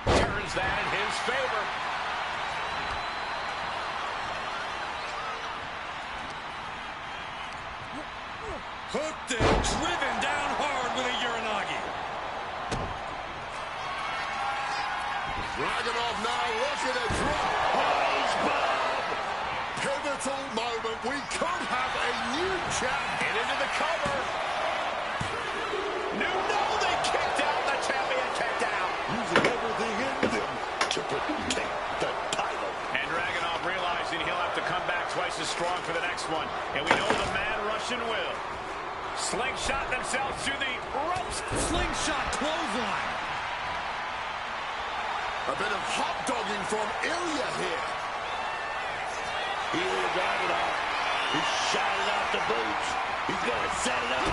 Turns that in his favor. Hooked and driven down hard with a Uranagi. Dragunov now looking to drop. Hose bomb. pivotal moment. We could have a new champ. And into the cover. No, they kicked out. The champion kicked out. Using everything in them to protect the title. And Dragunov realizing he'll have to come back twice as strong for the next one. And we know the Mad Russian will. Slingshot themselves through the ropes. Slingshot clothesline. A bit of hot dogging from Ilja here. Ilja Dragunov. He's shouting out the boots. He's going to set it up.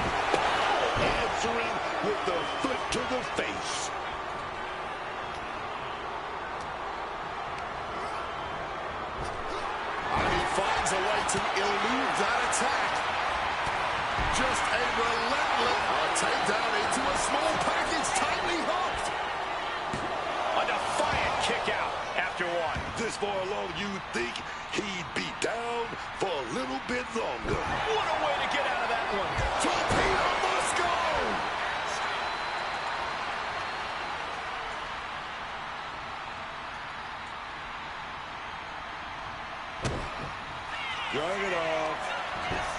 Answering with the foot to the face. And he finds a way to elude that attack. Just a relentless takedown into a small package, tightly hooked. A defiant kick out after one. This far along, you'd think he'd be down for a little bit longer. What a way to get out of that one. Torpedo must go! Dragunov.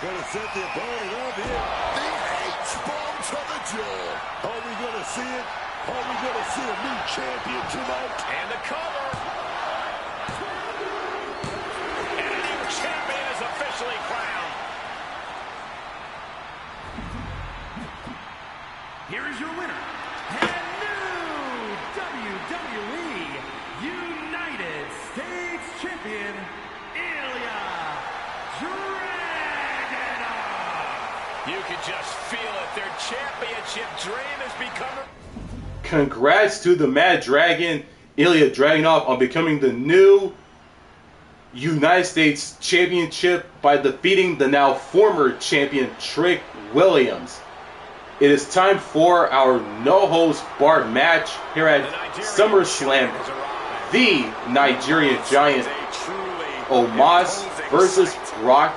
Gonna set the opponent up here. The H-bomb to the jaw. Are we gonna see it? Are we gonna see a new champion tonight? And the cover. And a new champion is officially crowned. Here is your winner, and new WWE United States Champion, Ilja Dragunov. You can just feel it. Their championship dream has become a... Congrats to the Mad Dragon, Ilja Dragunov, on becoming the new United States Championship by defeating the now former champion Trick Williams. It is time for our no-holds-barred match here at SummerSlam. The Nigerian Giant, Omos versus Brock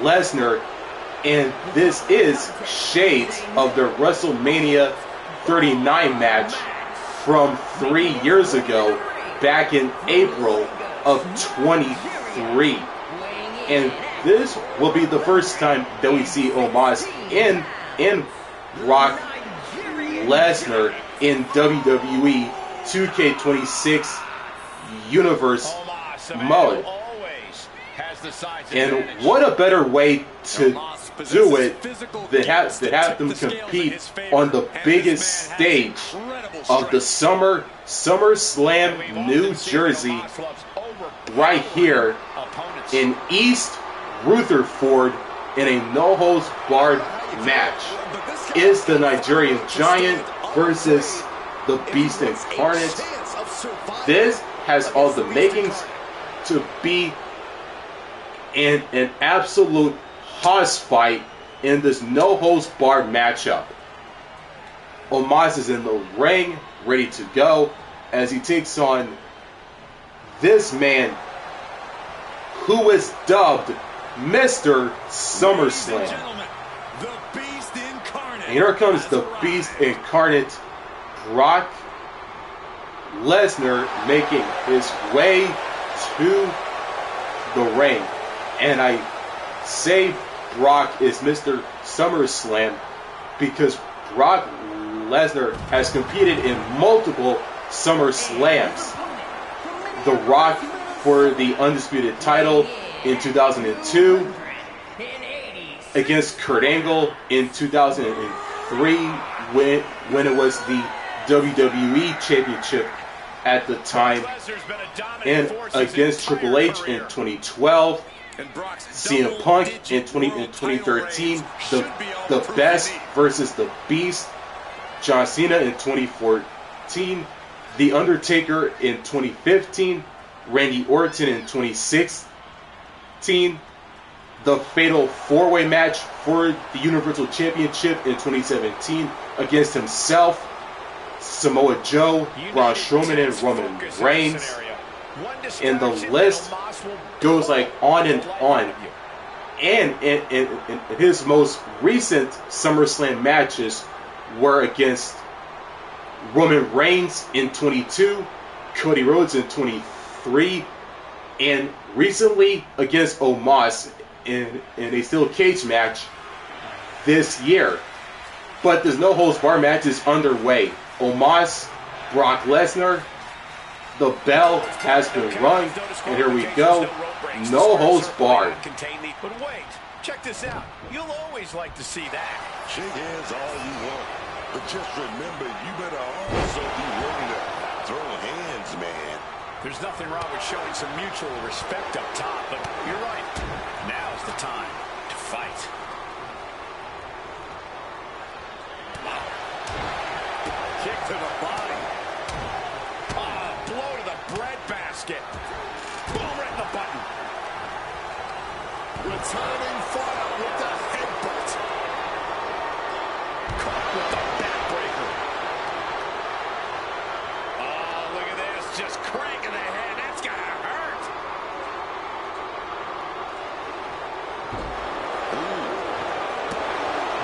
Lesnar. And this is shades of the WrestleMania 39 match from 3 years ago, back in April of 23. And this will be the first time that we see Omos in Brock Lesnar in WWE 2K26 Universe mode. And what a better way to do it than have them compete on the biggest stage of the SummerSlam New Jersey, right here in East Rutherford, in a no-holds-barred match. Is the Nigerian Giant versus the Beast Incarnate. This has all the makings to be an absolute hoss fight in this no-holds-barred matchup. Omos is in the ring, ready to go, as he takes on this man who is dubbed Mr. SummerSlam. And here comes the Beast Incarnate, Brock Lesnar, making his way to the ring. And I say Brock is Mr. SummerSlam because Brock Lesnar has competed in multiple SummerSlams. The Rock for the undisputed title in 2002, against Kurt Angle in 2003 when it was the WWE Championship at the time, and against Triple H in 2012, CM Punk in 2013, the Best versus the Beast, John Cena in 2014, The Undertaker in 2015, Randy Orton in 2016, the Fatal 4-Way match for the Universal Championship in 2017 against himself, Samoa Joe, Braun Strowman, and Roman Reigns. And the list goes like on and on. And in his most recent SummerSlam matches were against Roman Reigns in 22, Cody Rhodes in 23, and recently against Omos in a steel cage match this year. But this no holds bar match is underway. Omos, Brock Lesnar, the bell has been rung, and here we go. No holds barred. But wait, check this out. You'll always like to see that. Shake hands all you want, but just remember, you better also be ready to throw hands, man. There's nothing wrong with showing some mutual respect up top, but you're right. Now's the time to fight. Kick to the body. Blow to the breadbasket. Boom, right in the button. Returning Fyre with the headbutt. Caught with the backbreaker. Oh, look at this. Just cranking the head. That's going to hurt.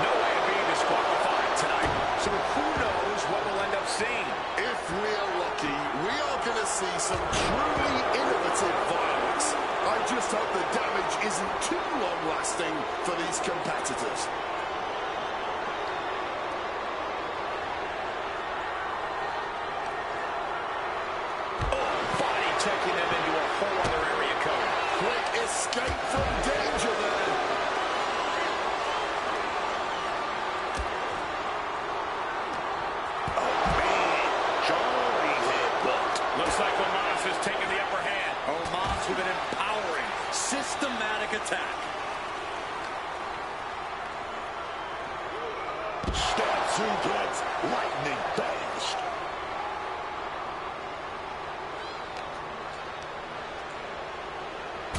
No way of being disqualified tonight. So who knows what we'll end up seeing. If we're lucky, we are going to see some truly innovative violence. I just hope the damage isn't too long-lasting for these competitors. Oh, body taking them into a whole other area code. Quick escape from danger there. Oh, man. Jolly headbutt. Looks like Omos has taken the upper hand. Omos with an empowering, systematic attack. Stab suplex, lightning fast.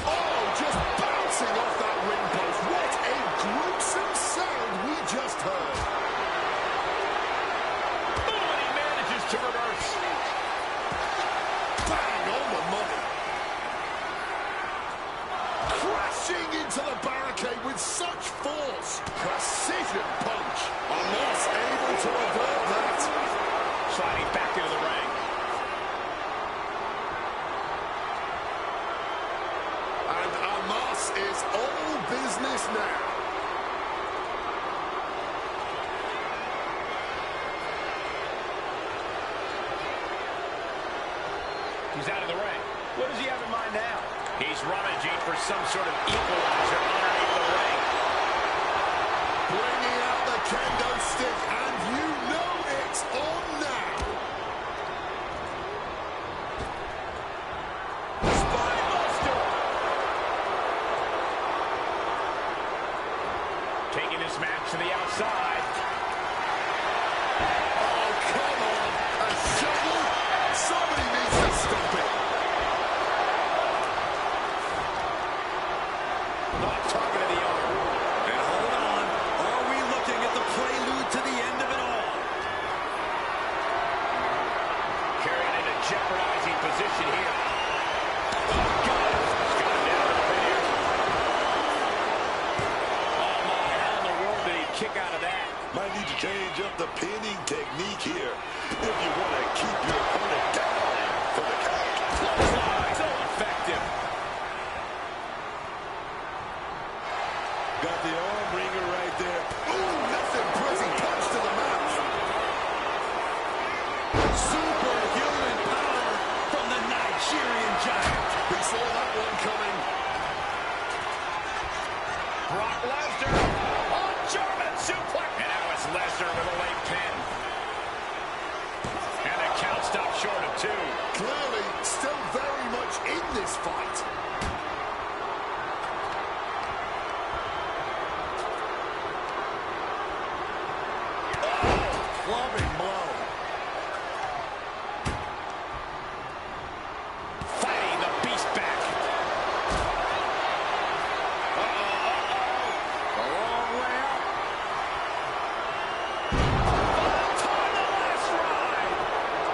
Oh, just bouncing off that ring post. What a gruesome sound we just heard. Oh, and he manages to reverse. Bang on the money. Crashing into the barricade with such force. Precision punch. Omos able to avert that. Sliding back into the ring. And Omos is all business now. He's out of the ring. What does he have in mind now? He's rummaging for some sort of equalizer underneath the ring. Bringing out the kendo stick, and you know it's on now. Spinebuster. Taking this match to the outside. Oh, come on. A shovel? Somebody needs to stop it. Target of the arm. And hold on, are we looking at the prelude to the end of it all? Carrying into jeopardizing position here. Oh, God. He's got him down to the pin here. Oh, my. How in the world did he kick out of that? Might need to change up the pinning technique here if you want to keep your opponent down for the count. So effective. Got the arm wringer right there. Ooh, nothing pressing punch to the mouth. Superhuman power from the Nigerian giant. We saw that one coming. Brock Lesnar. Oh, German suplex. And now it's Lesnar with a late pin. And the count stopped short of 2. Clearly, still very much in this fight. Clubbing blow. Fighting the beast back. A long way up. Time the last ride.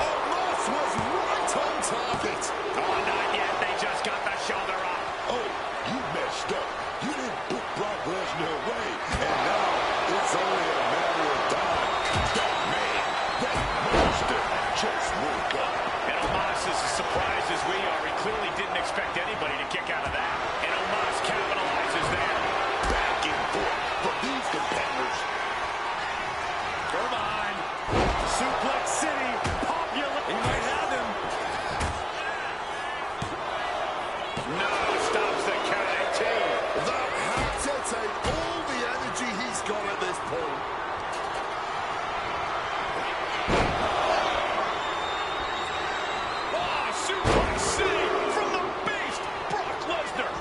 Omos was right on target. Oh, not yet. They just got the shoulder up. Oh, you messed up. You didn't put Brock Lesnar away, and now it's only a matter of time. That man, that monster, just woke up. And Omos is as surprised as we are. He clearly didn't expect anybody to kick out of that. And Omos capitalizes there. Back and forth from these competitors. Irvine. Suplex City. Popular. He might have him. No, stops the count at 2. That had to take all the energy he's got at this point. Suplex City from the beast, Brock Lesnar.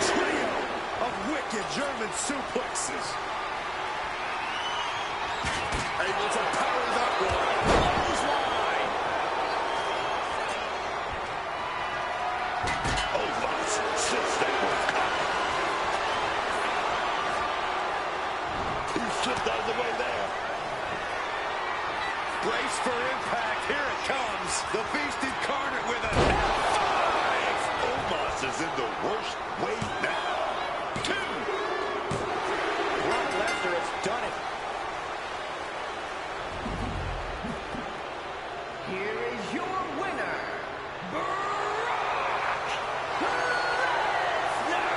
Trio of wicked German suplexes. Able to parry that one. Clothesline. Omos says they will come. He slipped out of the way there. Brace for impact. Here it comes. The beast incarnate with a F5. Omos is in the worst way now. 2. Brock Lesnar has done it. Here is your winner, Brock Lesnar.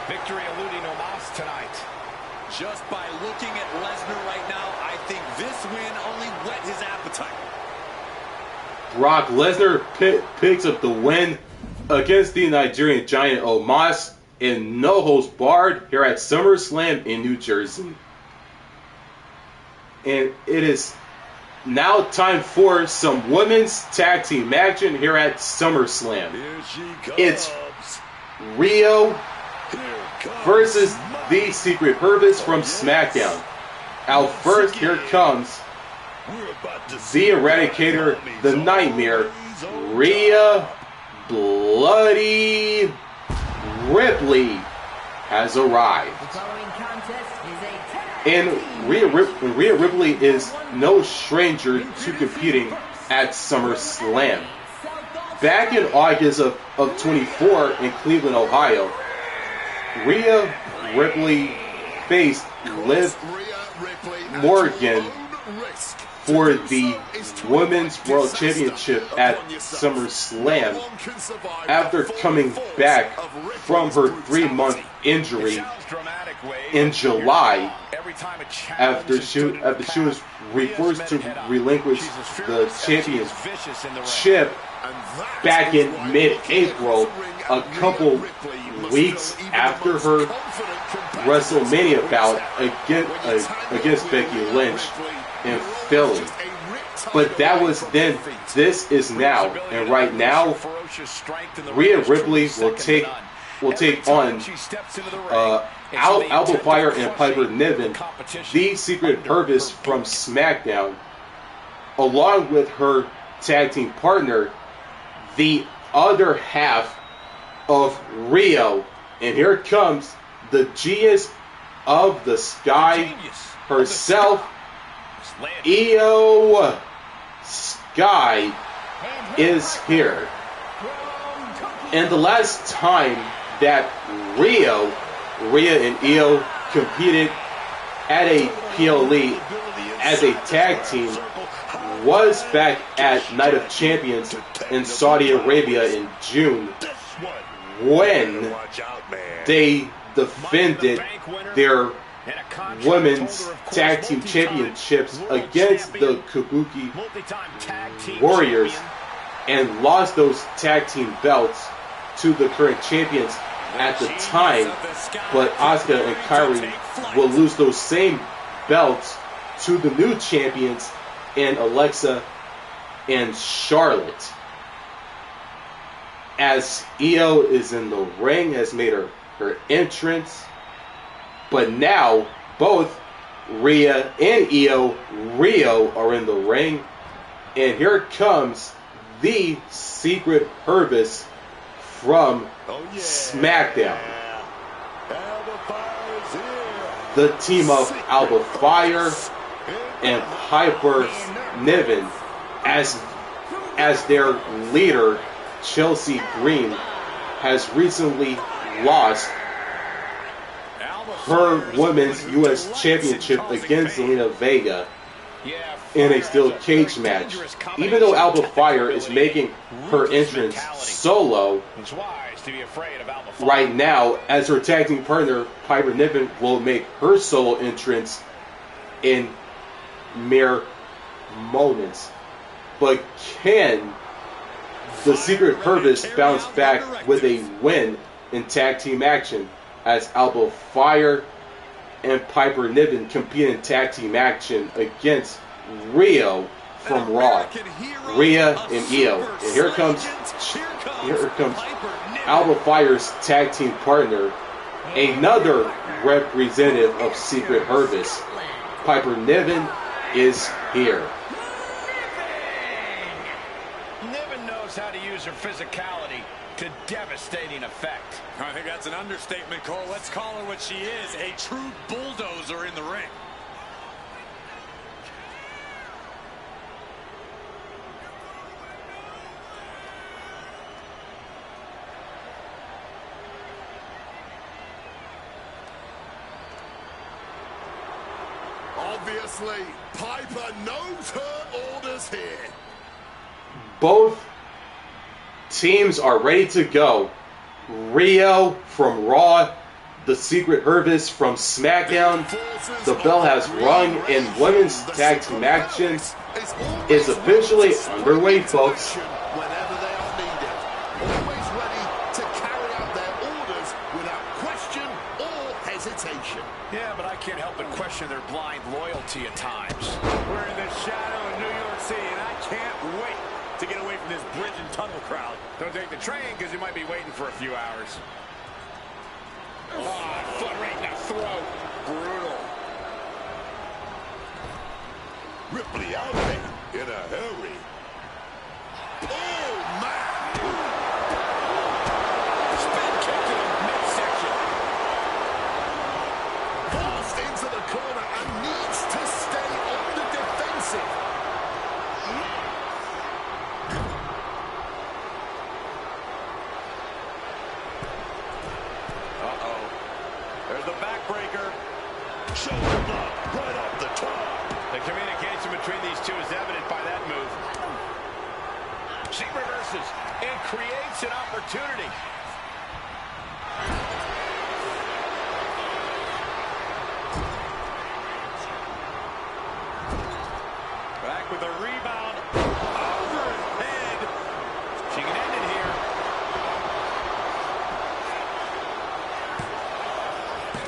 Victory eluding Omos tonight. Just by looking at Lesnar right now, I think this win only whet his appetite. Brock Lesnar picks up the win against the Nigerian giant Omos in no holds barred here at SummerSlam in New Jersey. And it is now time for some women's tag team action here at SummerSlam. Here she comes. It's Rhiyo Here comes versus the Secret Hervice from SmackDown. Out first, here comes We're about to the see Eradicator, the Nightmare, Rhea Bloody Ripley has arrived. The following contest is a tag And team Rhea Ripley is no stranger to competing at SummerSlam. Back in August of 24 in Cleveland, Ohio, Rhea Ripley faced Liv Morgan for the Women's World Championship at SummerSlam after coming back from her 3-month injury in July after she was forced to relinquish the championship back in mid-April, a couple weeks after her WrestleMania bout against Becky Lynch in Philly. But that was then. This is now, and right now, Rhea Ripley will take on Alba, Fyre, and Piper Niven, the Secret Hervice from SmackDown, along with her tag team partner, the other half of Rhiyo. And here comes the genius of the sky herself, Io Sky is here. And the last time that Rhea and Io competed at a PLE as a tag team was back at Night of Champions in Saudi Arabia in June, when they defended their women's tag team championships against the Kabuki Warriors and lost those tag team belts to the current champions at the time. But Asuka and Kairi will lose those same belts to the new champions in Alexa and Charlotte. As Io is in the ring, has made her entrance. But now, both Rhea and Rhiyo are in the ring. And here comes the Secret Hervice from SmackDown. The team of Alba Fyre and Piper Niven as their leader, Chelsea Green, has recently lost her Women's U.S. Championship against Zelina Vega. in a steel cage match. Even though Alba Fyre is making her entrance solo right now, as her tag team partner Piper Niven will make her solo entrance in mere moments. But can the Secret Hervice bounce back with a win in tag team action, as Alba Fyre and Piper Niven compete in tag team action against Rhiyo from Raw, Rhea and Ilja. And here comes Alba Fyre's tag team partner, another representative of Secret Hervice. Piper Niven is here. Niven knows how to use her physicality to devastating effect. I think that's an understatement, Cole. Let's call her what she is, a true bulldozer in the ring. Obviously, Piper knows her orders here. Both teams are ready to go. Rhiyo from Raw, the Secret Hervice from SmackDown. The bell has rung and women's tag team action is officially underway, folks. Whenever they are needed, always ready to carry out their orders without question or hesitation. Yeah, but I can't help but question their blind loyalty at times. We're in the shadow of New York City, and I can't wait to get away from this bridge and tunnel crowd. Don't take the train, because you might be waiting for a few hours. Oh, foot right in the throat. Brutal. Ripley out there in a hurry. Oh, man! Spin kick to the midsection. Forced into the corner and needs to stay on the defensive. There's the backbreaker. Shoulder block right off the top. The communication between these two is evident by that move. She reverses and creates an opportunity. Back with a rebound. Over his head. She can end it here.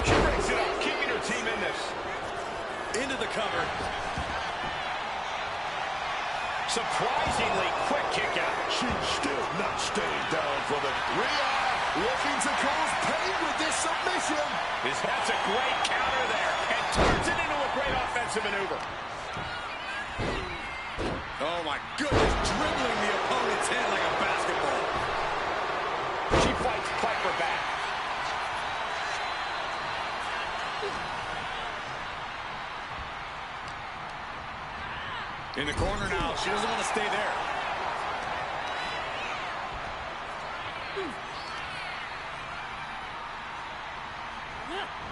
She breaks it up, keeping her team in this. Into the cover. Surprisingly quick kick out. She's still not staying down for the Rhea, looking to cause pain with this submission. That's a great counter there, and turns it into a great offensive maneuver. Oh my goodness, dribbling the opponent's head like a basketball. She fights Piper back. In the corner now, she doesn't want to stay there.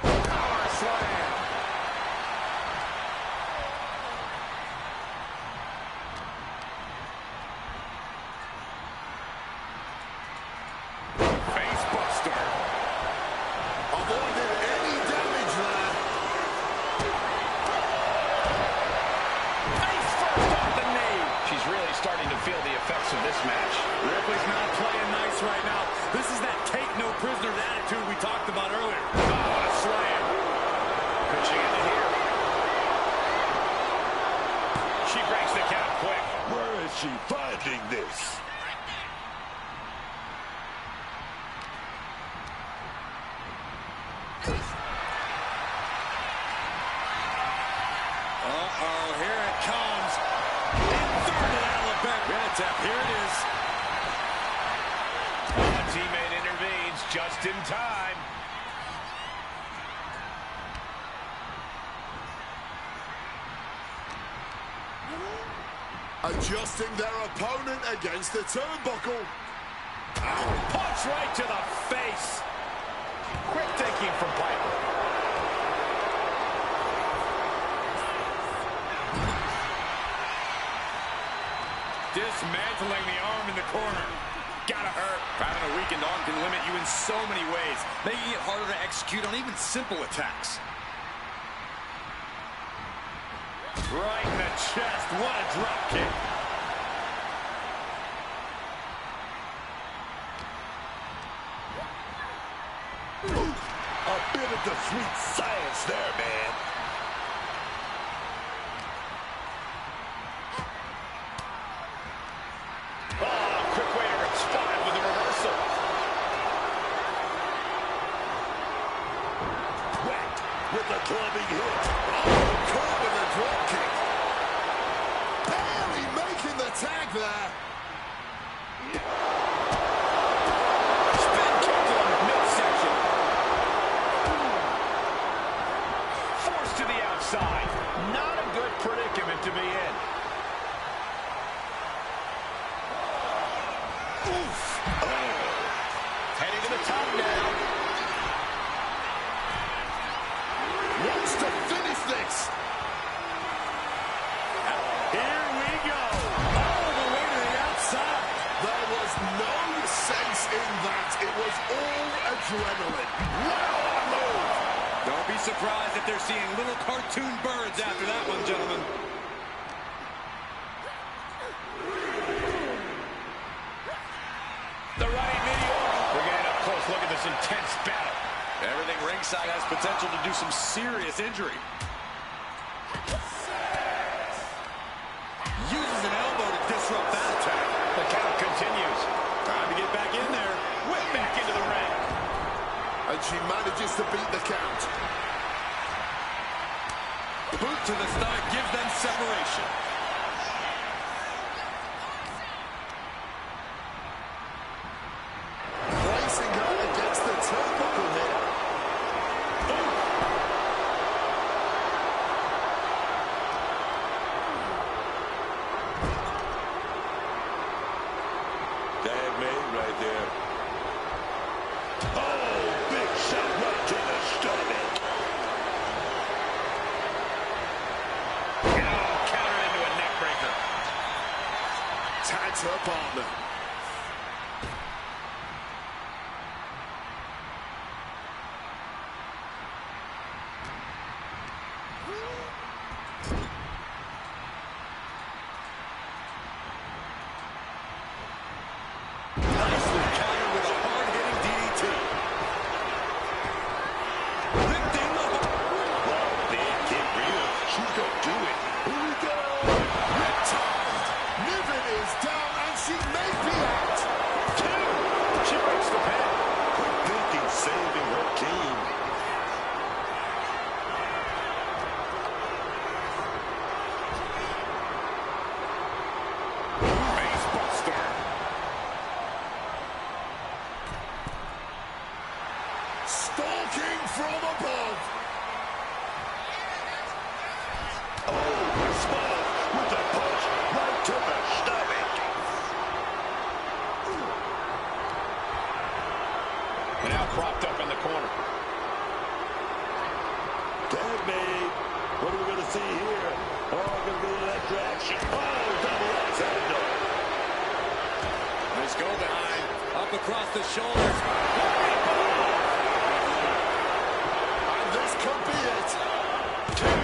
Power slam. Face buster. Avoided any damage there. Face first off the knee. She's really starting to feel the effects of this match. Ripley's not playing nice right now. This is that take no prisoners attitude we talked about earlier. Oh, what a slam. Pushing into here. She breaks the count quick. Where is she finding this? Uh-oh, here it comes. Inverted Alabama. Tap, here it is. A teammate intervenes just in time. Adjusting their opponent against the turnbuckle. Punch right to the face. Quick thinking from Piper. Dismantling the arm in the corner. Gotta hurt. Having a weakened arm can limit you in so many ways, making it harder to execute on even simple attacks. Right in the chest. What a drop kick. Ooh, a bit of the sweet science there, man. Clubbing hit. Oh, caught with a drop kick. Barely making the tag there. Spin kick to the midsection. Forced to the outside. Not a good predicament to be in. Oof. Oh. Heading to the top now. Wants to finish this. Here we go. All the way to the outside. There was no sense in that. It was all adrenaline. Wow, a move. Don't be surprised if they're seeing little cartoon birds after that one, gentlemen. The running meteor. We're getting a close look at this intense battle. Everything ringside has potential to do some serious injury. Uses an elbow to disrupt that attack. The count continues. Time to get back in there. Whip back into the ring. And she manages to beat the count. Boot to the stomach gives them separation. Placing her against the turnbuckle here. Tag made right there. Oh, big shot right to the stomach. Oh, countered into a neck breaker. Tags her partner. Nicely countered with a hard-hitting DDT. Lifting the Wow, big kick, Rhea. She's gonna do it. Here we go. Retired. Niven is down and she may be out. two. She breaks the pin. Quick thinking, saving her team. Face buster. Stalking from above. Oh, response with a punch right to the stomach. And now propped up in the corner. Tag made. What are we going to see here? Oh, going to be electric action. Oh, double axe handle. Nice go behind. Up across the shoulders. And this could be it. Two.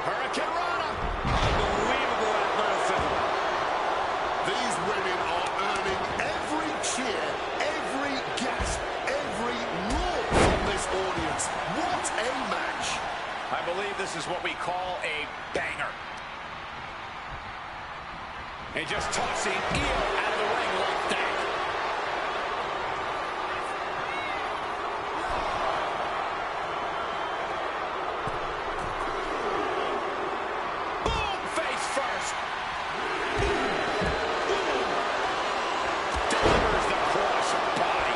Hurricane Rana. Unbelievable athleticism. These women are earning every cheer, every gasp, every roar from this audience. What a match. I believe this is what we call a banger. And just tossing Ilja out of the ring like that. Boom! Face first. Delivers the cross body.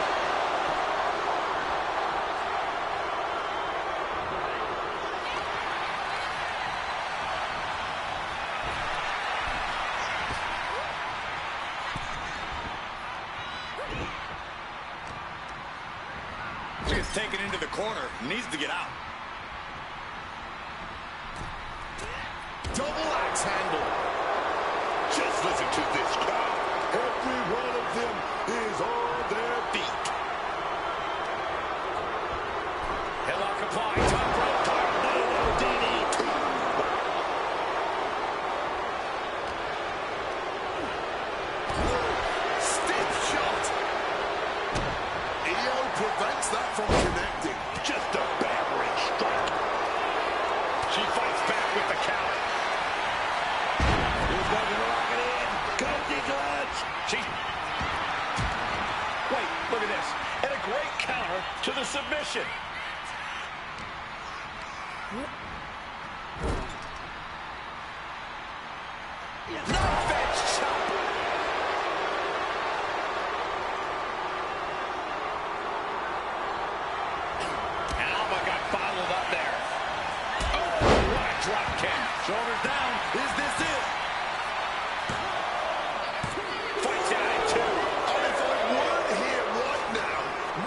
She gets taken into the corner. Needs to get out. Double axe handle. Just listen to this crowd. Every one of them is on their feet. Headlock applied. Top rope. Tornado DDT. Stiff shot. Rhiyo prevents that from connecting. Just a battering strike. She fights back with the counter. He's going to lock it in. Cozy clutch. Wait, look at this. And a great counter to the submission. Knife edge chop. Alba got bottled up there. Oh, what a drop kick. Shoulders down. Is this it? Fights out at two. And if I weren't here right now,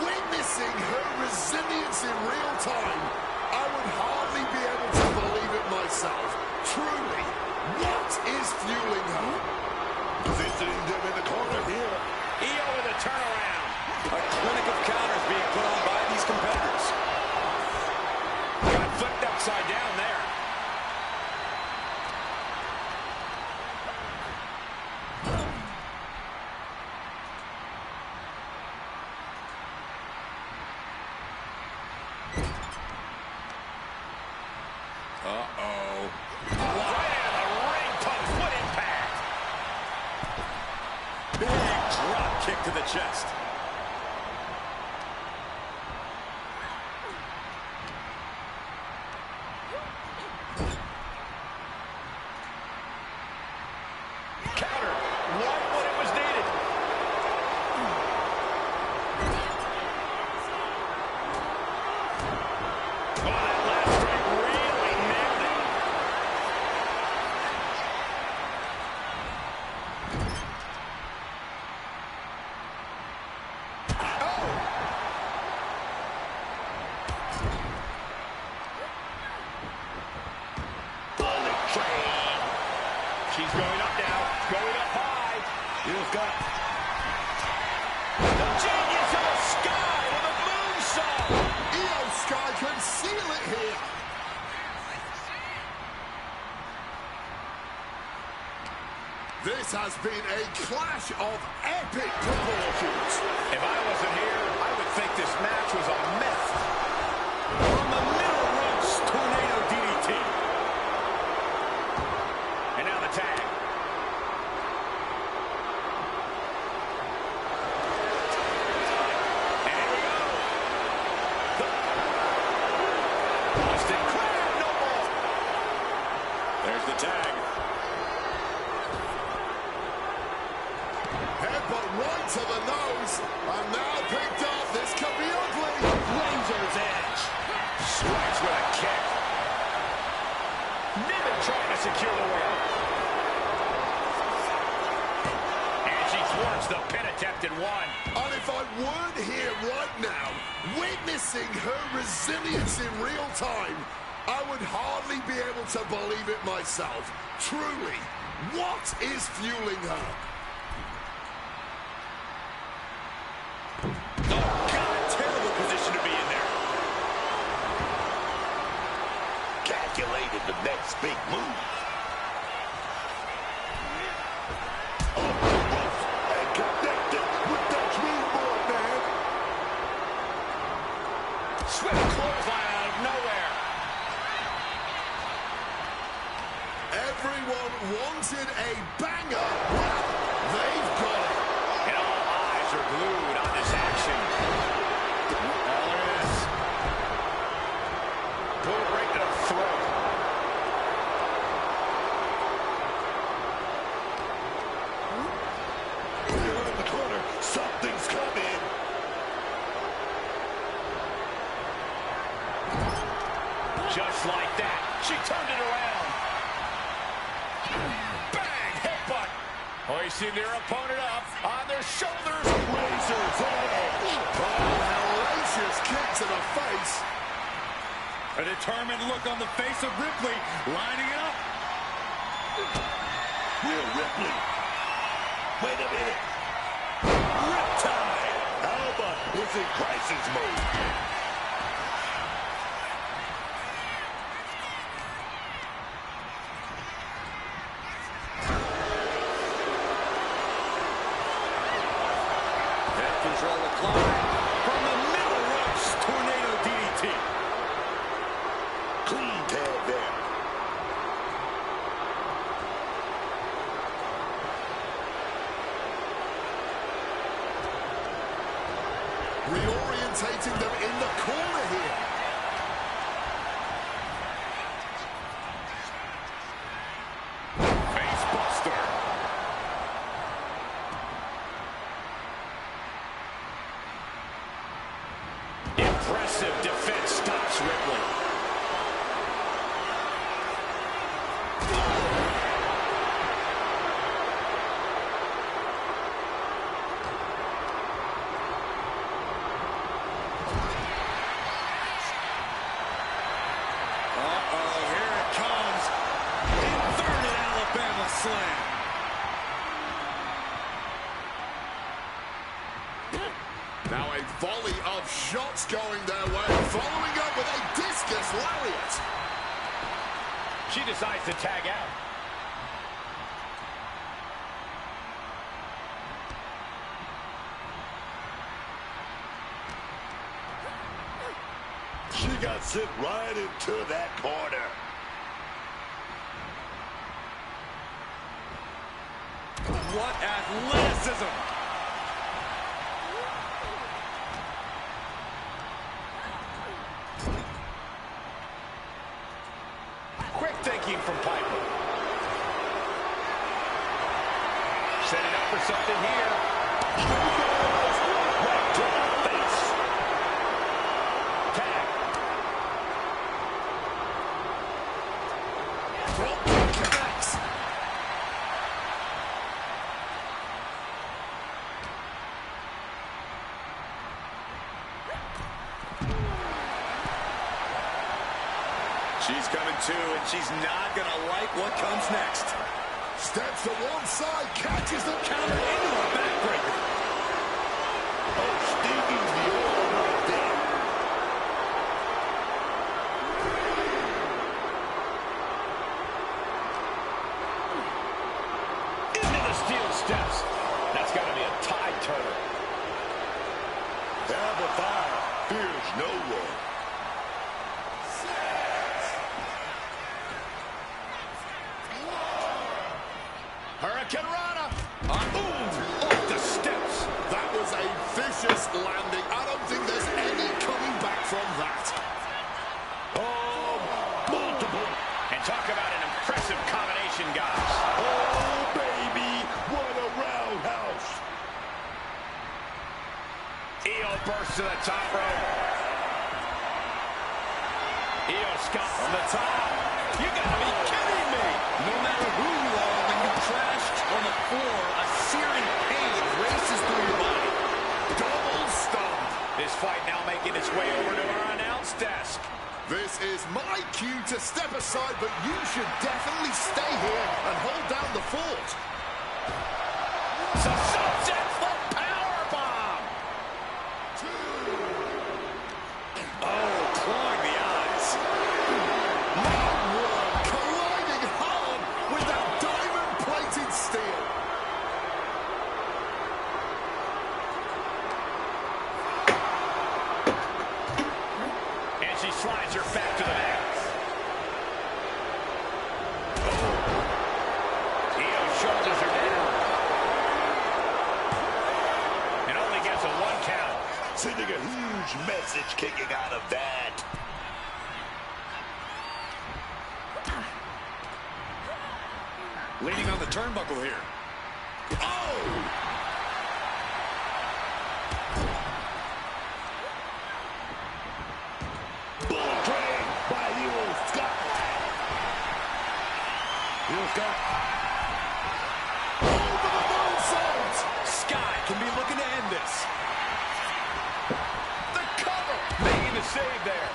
witnessing her resilience in real time, I would hardly be able to believe it myself. Truly, what is fueling her? Positioning them in the corner here. Rhiyo with a turnaround. A clinic of counters being put on by these competitors. Got flipped upside down there. Uh-oh. Right into the ring post. What impact. Big drop kick to the chest. Counter. Right when it was needed. Oh, that last strike really nailed it. Bullet train. She's going up now. Going up high. Heels got. The genius of the sky with a moonsault. Rhiyo Sky can seal it here. This has been a clash of epic proportions. If I wasn't here, I would think this match was a myth. From the middle ropes, tornado DDT. And now the tag. And here we go. Boston Crab, no more. There's the tag. Headbutt right to the nose. And now picked up. This could be ugly. Razor's edge. Strikes with a kick. Niven trying to secure the win. And she thwarts the pin attempt in one. And if I weren't here right now, witnessing her resilience in real time, I would hardly be able to believe it myself. Truly, what is fueling her? Oh, God, terrible position to be in there. Calculated the next big move. And connected with the dreamboard, man. Swift clothesline out of nowhere. Everyone wanted a banger. Well, they've got it. And all eyes are glued on this action. All there is. Boot right to the throat. You're in the corner. Something's coming. Just like that. She turned it around. Bang! Headbutt. Hoisting their opponent up on their shoulders. Razor's edge. Oh, hellacious kick A determined look on the face of Ripley, lining it up. Rhea Ripley. Wait a minute. Riptide. Alba is in crisis mode. Head control applied. From the middle ropes, tornado DDT. Clean tag there. Reorientating them in the corner here. Face buster. Impressive defense stops Ripley. Here it comes. Inverted Alabama slam. Now a volley of shots going their way, following up with a discus lariat. She decides to tag out. She got sent right into that corner. What athleticism. Quick thinking from Piper. Setting up for something here. Right to the face. Tag. Drop kick connects. She's coming to, and she's not going to like what comes next. Steps to one side, catches the counter Into a backbreaker. Oh, stinging the arm right there. Into the steel steps. That's got to be a tide turner. Alba Fyre fears no one. Hurricanrana. Boom! Off the steps. That was a vicious landing. I don't think there's any coming back from that. Oh, multiple. And talk about an impressive combination, guys. Oh, baby, what a roundhouse. Io bursts to the top rope. Io Scott from the top. You gotta be kidding me. No matter who you are, when you crash on the floor, a searing pain races through your body. Double stomp. This fight now making its way over to our announce desk. This is my cue to step aside, but you should definitely stay here and hold down the fort. So subject the power bomb. Oh, clawing the eyes. Colliding hard with that diamond-plated steel. And she slides her back to the mat. Io shoulders her down. And only gets a 1 count. Sending a huge message kicking out of that. Leaning on the turnbuckle here. Oh! Bull train by Hero Scott. Hero Scott. Over the moonsault! Sky can be looking to end this. The cover. Making the save there.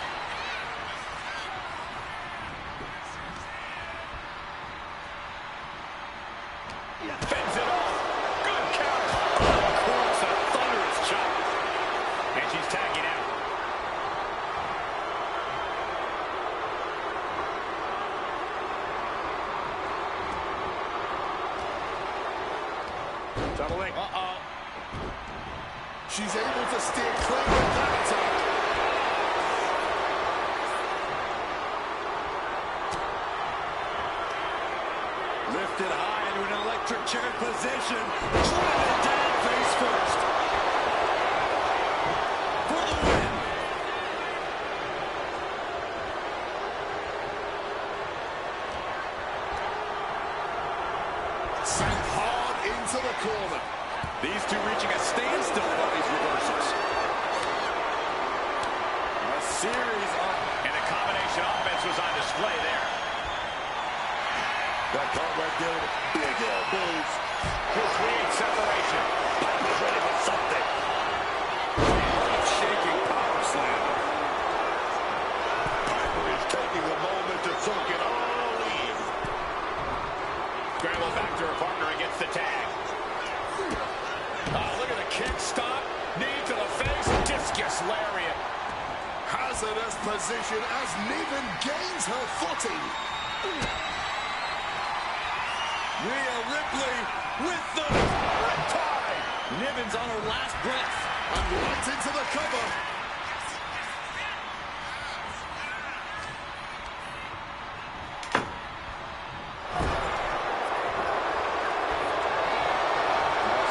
And she's tagging out. Tumbling. Uh-oh. She's able to steer clear of that attack. Lifted high into an electric chair position. Driven down face first. For the win. Sent hard into the corner. These two reaching a standstill with all these reversals. A series of... And a combination offense was on display there. That card right there, big elbows. Will create separation. Piper's ready for something. Shaking power slam. Piper is taking a moment to soak it all in. Scramble back to her partner and gets the tag. Oh, look at the kick stop. Knee to the face. Discus lariat. Hazardous position as Niven gains her footing. Rhea Ripley with the riptide. Niven's on her last breath. And right into the cover.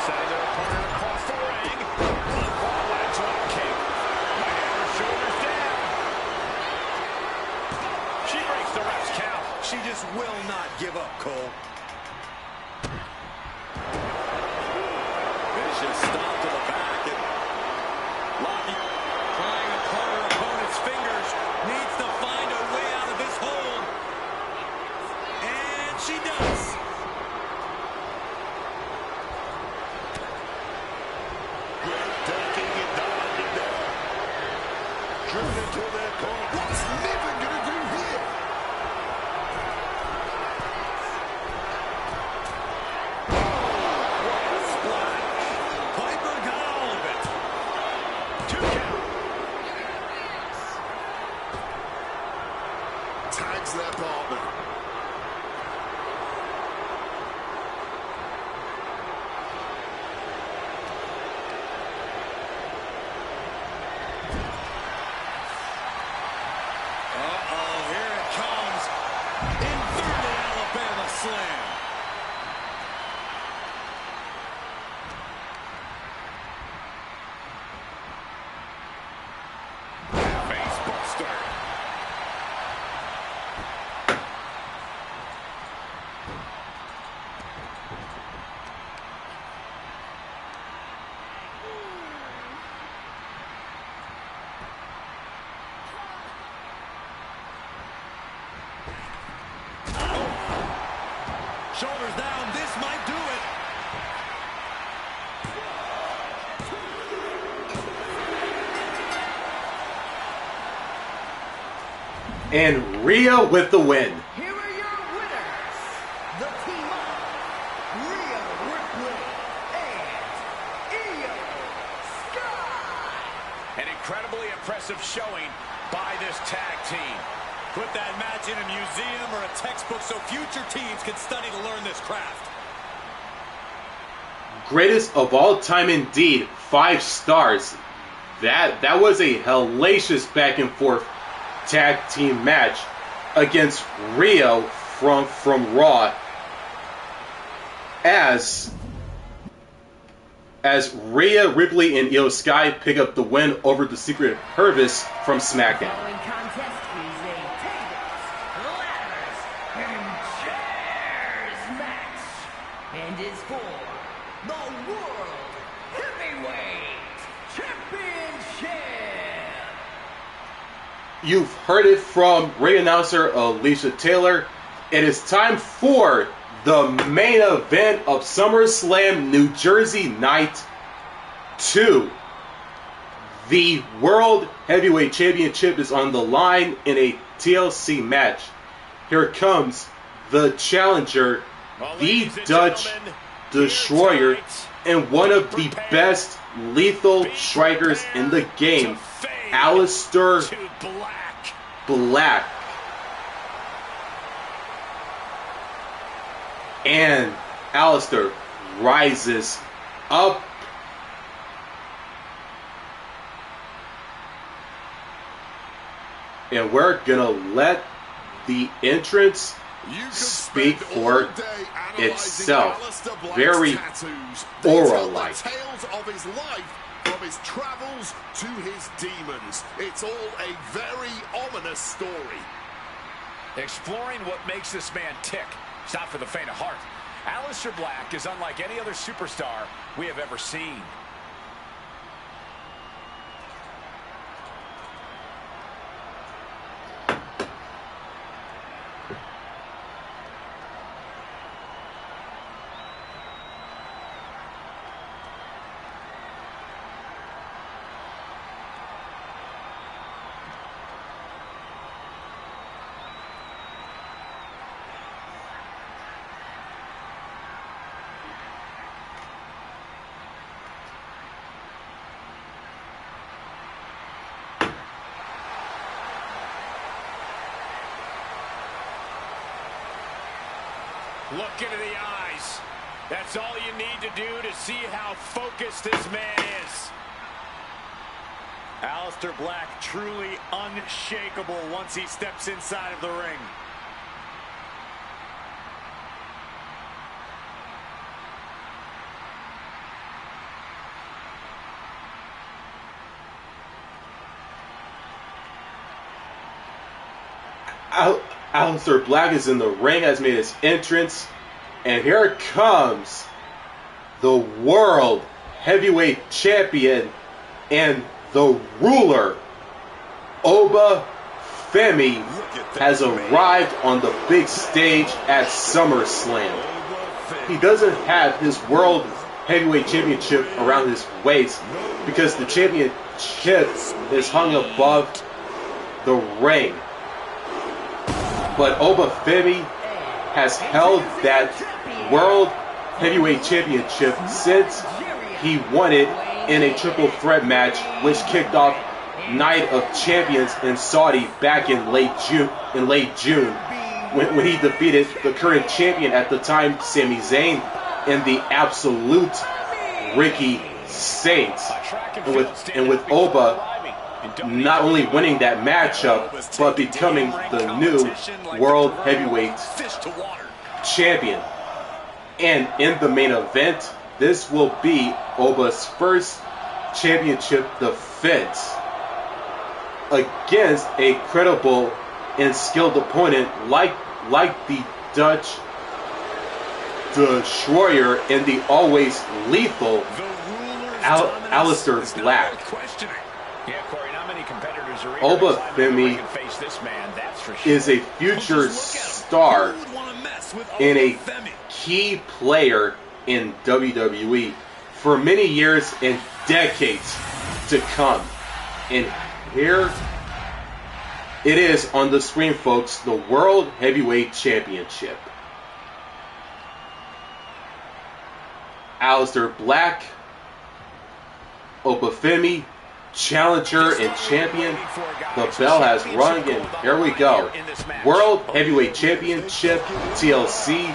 Setting their opponent across the ring. Forward drop kick. Right hand, shoulders down. She breaks the ref's count. She just will not give up, Cole. Vicious stop to the back. And Lockie trying to cut her opponent's fingers. Needs to find a way out of this hold. And she does. Taking it down to there. Driven into their corner. What's Niven gonna do here? What a splash. Piper got all of it. 2 count. Tags their partner. Uh-oh, here it comes. Inverted Alabama slam. Face buster. Shoulders down. This might do it. And Rhea with the win. Here are your winners, the team of Rhea Ripley and Ilja. An incredibly impressive showing by this tag team. Put that match in a museum or a textbook so future teams can study to learn this craft. Greatest of all time indeed. 5 stars. That was a hellacious back and forth tag team match against Rhio from Raw. As Rhea Ripley and Io Sky pick up the win over the Secret Hervice from SmackDown. Following contest is a tables, ladders, and chairs match, and is for the World Heavyweight Championship. You've heard it from ring announcer Alicia Taylor. It is time for the main event of SummerSlam New Jersey Night 2. The World Heavyweight Championship is on the line in a TLC match. Here comes the challenger, the Dutch Destroyer, and one of the best lethal strikers in the game, Aleister Black. And Aleister rises up. And we're gonna let the entrance speak for itself. Very aura-like. Tales of his life, from his travels to his demons. It's all a very ominous story. Exploring what makes this man tick. It's not for the faint of heart. Aleister Black is unlike any other superstar we have ever seen. Look into the eyes. That's all you need to do to see how focused this man is. Aleister Black truly unshakable once he steps inside of the ring. Aleister Black is in the ring, has made his entrance, and here comes the World Heavyweight Champion and the ruler. Oba Femi has arrived on the big stage at SummerSlam. He doesn't have his World Heavyweight Championship around his waist because the championship is hung above the ring. But Oba Femi has held that World Heavyweight Championship since he won it in a triple threat match, which kicked off Night of Champions in Saudi back in late June, when he defeated the current champion at the time, Sami Zayn, in the Absolute Ricky Saints. And with Oba not only winning that matchup, but becoming the new World Heavyweight Champion. And in the main event, this will be Oba's first championship defense against a credible and skilled opponent like the Dutch Destroyer and the always lethal Aleister Black. Oba Femi is a future star and a key player in WWE for many years and decades to come. And here it is on the screen, folks, the World Heavyweight Championship. Aleister Black, Oba Femi, challenger and champion. The bell has rung, and here we go. World Heavyweight Championship, TLC,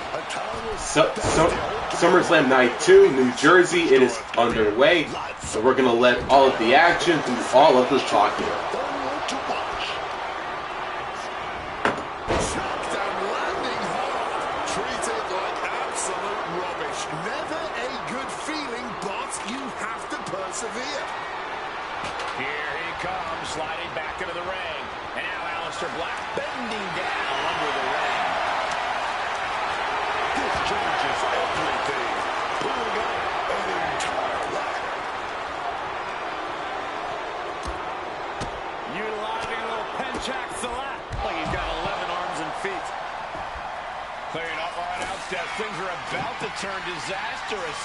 SummerSlam Night 2, New Jersey. It is underway, so we're going to let all of the action do all of the talking. Sliding back into the ring. And now Aleister Black bending down under the ring. This changes everything. Pulling up an entire ladder. Utilizing a little penchak salad. Like he's got 11 arms and feet. Clearing up right out steps. Things are about to turn disastrous.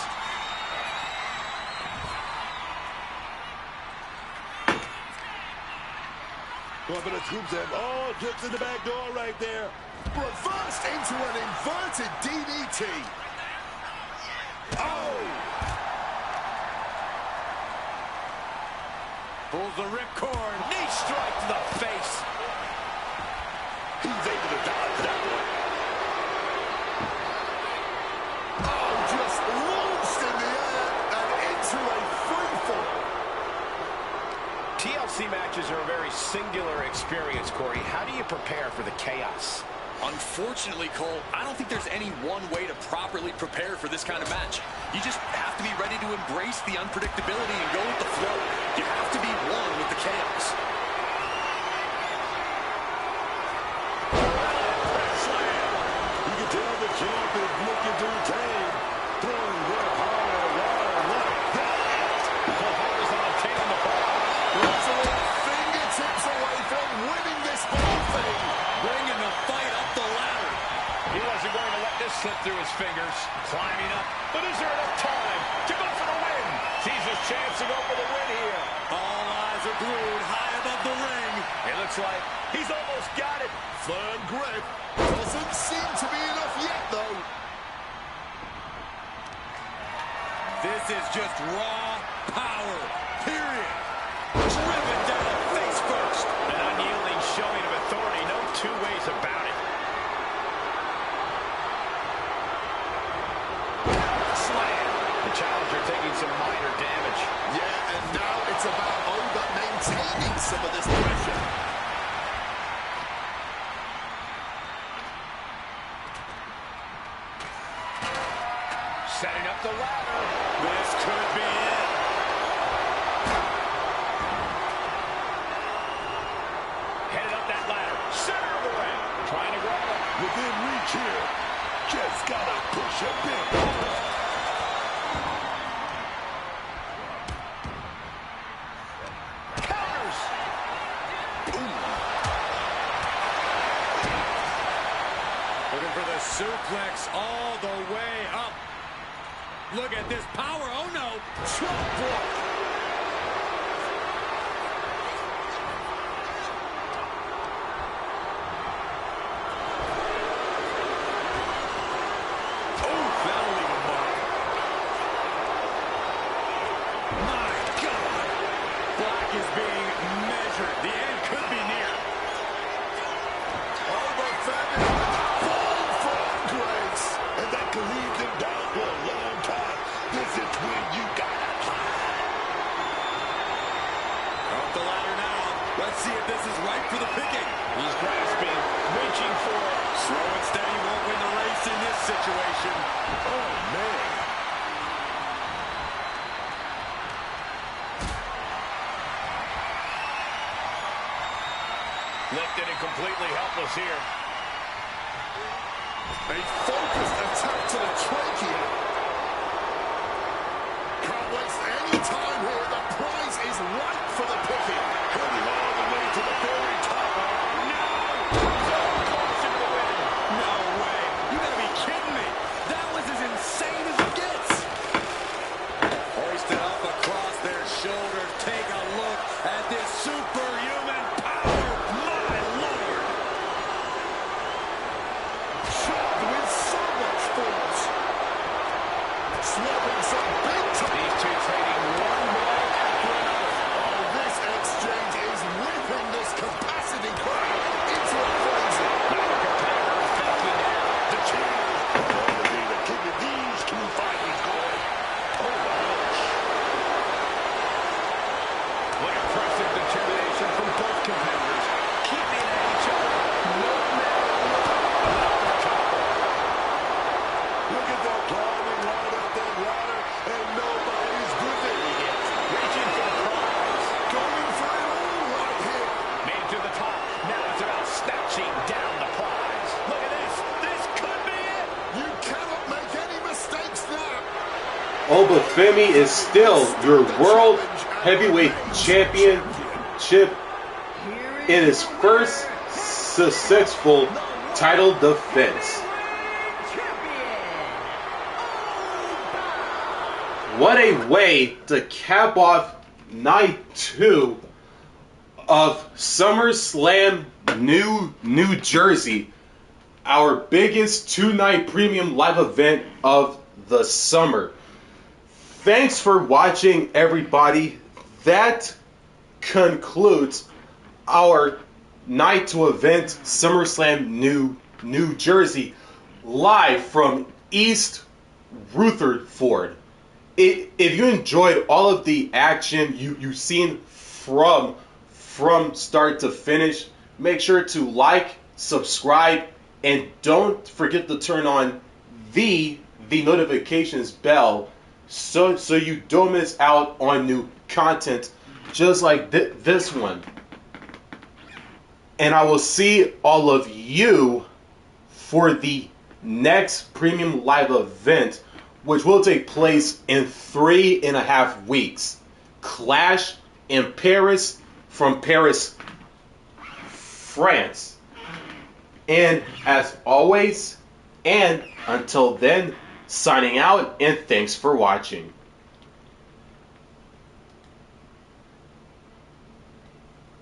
But it's oh, just in the back door right there. Reversed into an inverted DDT. Oh! Pulls the ripcord. Knee strike to the face. He's able to dodge that one. Oh, just launched in the air and into a free fall. TLC matches are a very singular experience, Corey. How do you prepare for the chaos? Unfortunately, Cole, I don't think there's any one way to properly prepare for this kind of match. You just have to be ready to embrace the unpredictability and go with the flow. You have to be one with the chaos. You can tell the champ is looking to retain. Throwing their power around like that. Focus on obtaining the ball. Wrestler fingertips away from winning this whole thing. Bringing the fight up the ladder. He wasn't going to let this slip through his fingers. Climbing up, but is there enough time to go for the win? Sees his chance to go for the win here. All eyes are glued high above the ring. It looks like he's almost got it. Firm grip. Doesn't seem to be enough yet, though. This is just raw power, period. Driven down face first. An unyielding showing of authority. No two ways about it. Slam. The challenger taking some minor damage. Yeah, and now it's about Olga maintaining some of this pressure. Setting up the ladder. This could be it. Headed up that ladder. Center of the ring. Trying to grab it. Within reach here. Just gotta push a bit. Counters. Looking for the suplex all the way up. Look at this power. Oh, no. Trump block. Oh, that'll leave a mark. My God. Black is being measured. The end could be near. Overfed. Full from grace. And that could lead them down for a long time. This is when you gotta climb. Up the ladder now. Let's see if this is right for the picking. He's grasping, reaching for it. Slow and steady won't win the race in this situation. Oh, man. Lifted and completely helpless here. A focused attack to the trachea. Can't waste any time here. The prize is ripe for the picking. Heading all the way to the very top. No way. You gotta be kidding me. That was as insane as it gets. Hoisted up across their shoulders. Take a look at this superhuman power. My Lord. Shot with so much force. Slapping some big time. These two trading one blow after another. Oh, this exchange is whipping this capacity crowd into a frenzy. Neither competitor is backing down. The champ going to be the king of these two fighters going. Oh, ouch. What impressive determination from both competitors. Keeping at each other. No matter what. Look at that climbing right up that ladder, and nobody's gripping it. Reaching for the prize. Going for it all right here. Made to the top. Now it's about snatching down the prize. Look at this. This could be it. You cannot make any mistakes now. Obafemi is still your World Heavyweight Championship in his first successful title defense. What a way to cap off night 2 of SummerSlam New Jersey, our biggest 2-night premium live event of the summer. Thanks for watching, everybody. That concludes our night to event SummerSlam New Jersey, live from East Rutherford. If you enjoyed all of the action you've seen from start to finish, make sure to like, subscribe, and don't forget to turn on the notifications bell so you don't miss out on new content just like this one. And I will see all of you for the next premium live event, which will take place in 3.5 weeks. Clash in Paris, from Paris, France. And as always, and until then, signing out, and thanks for watching.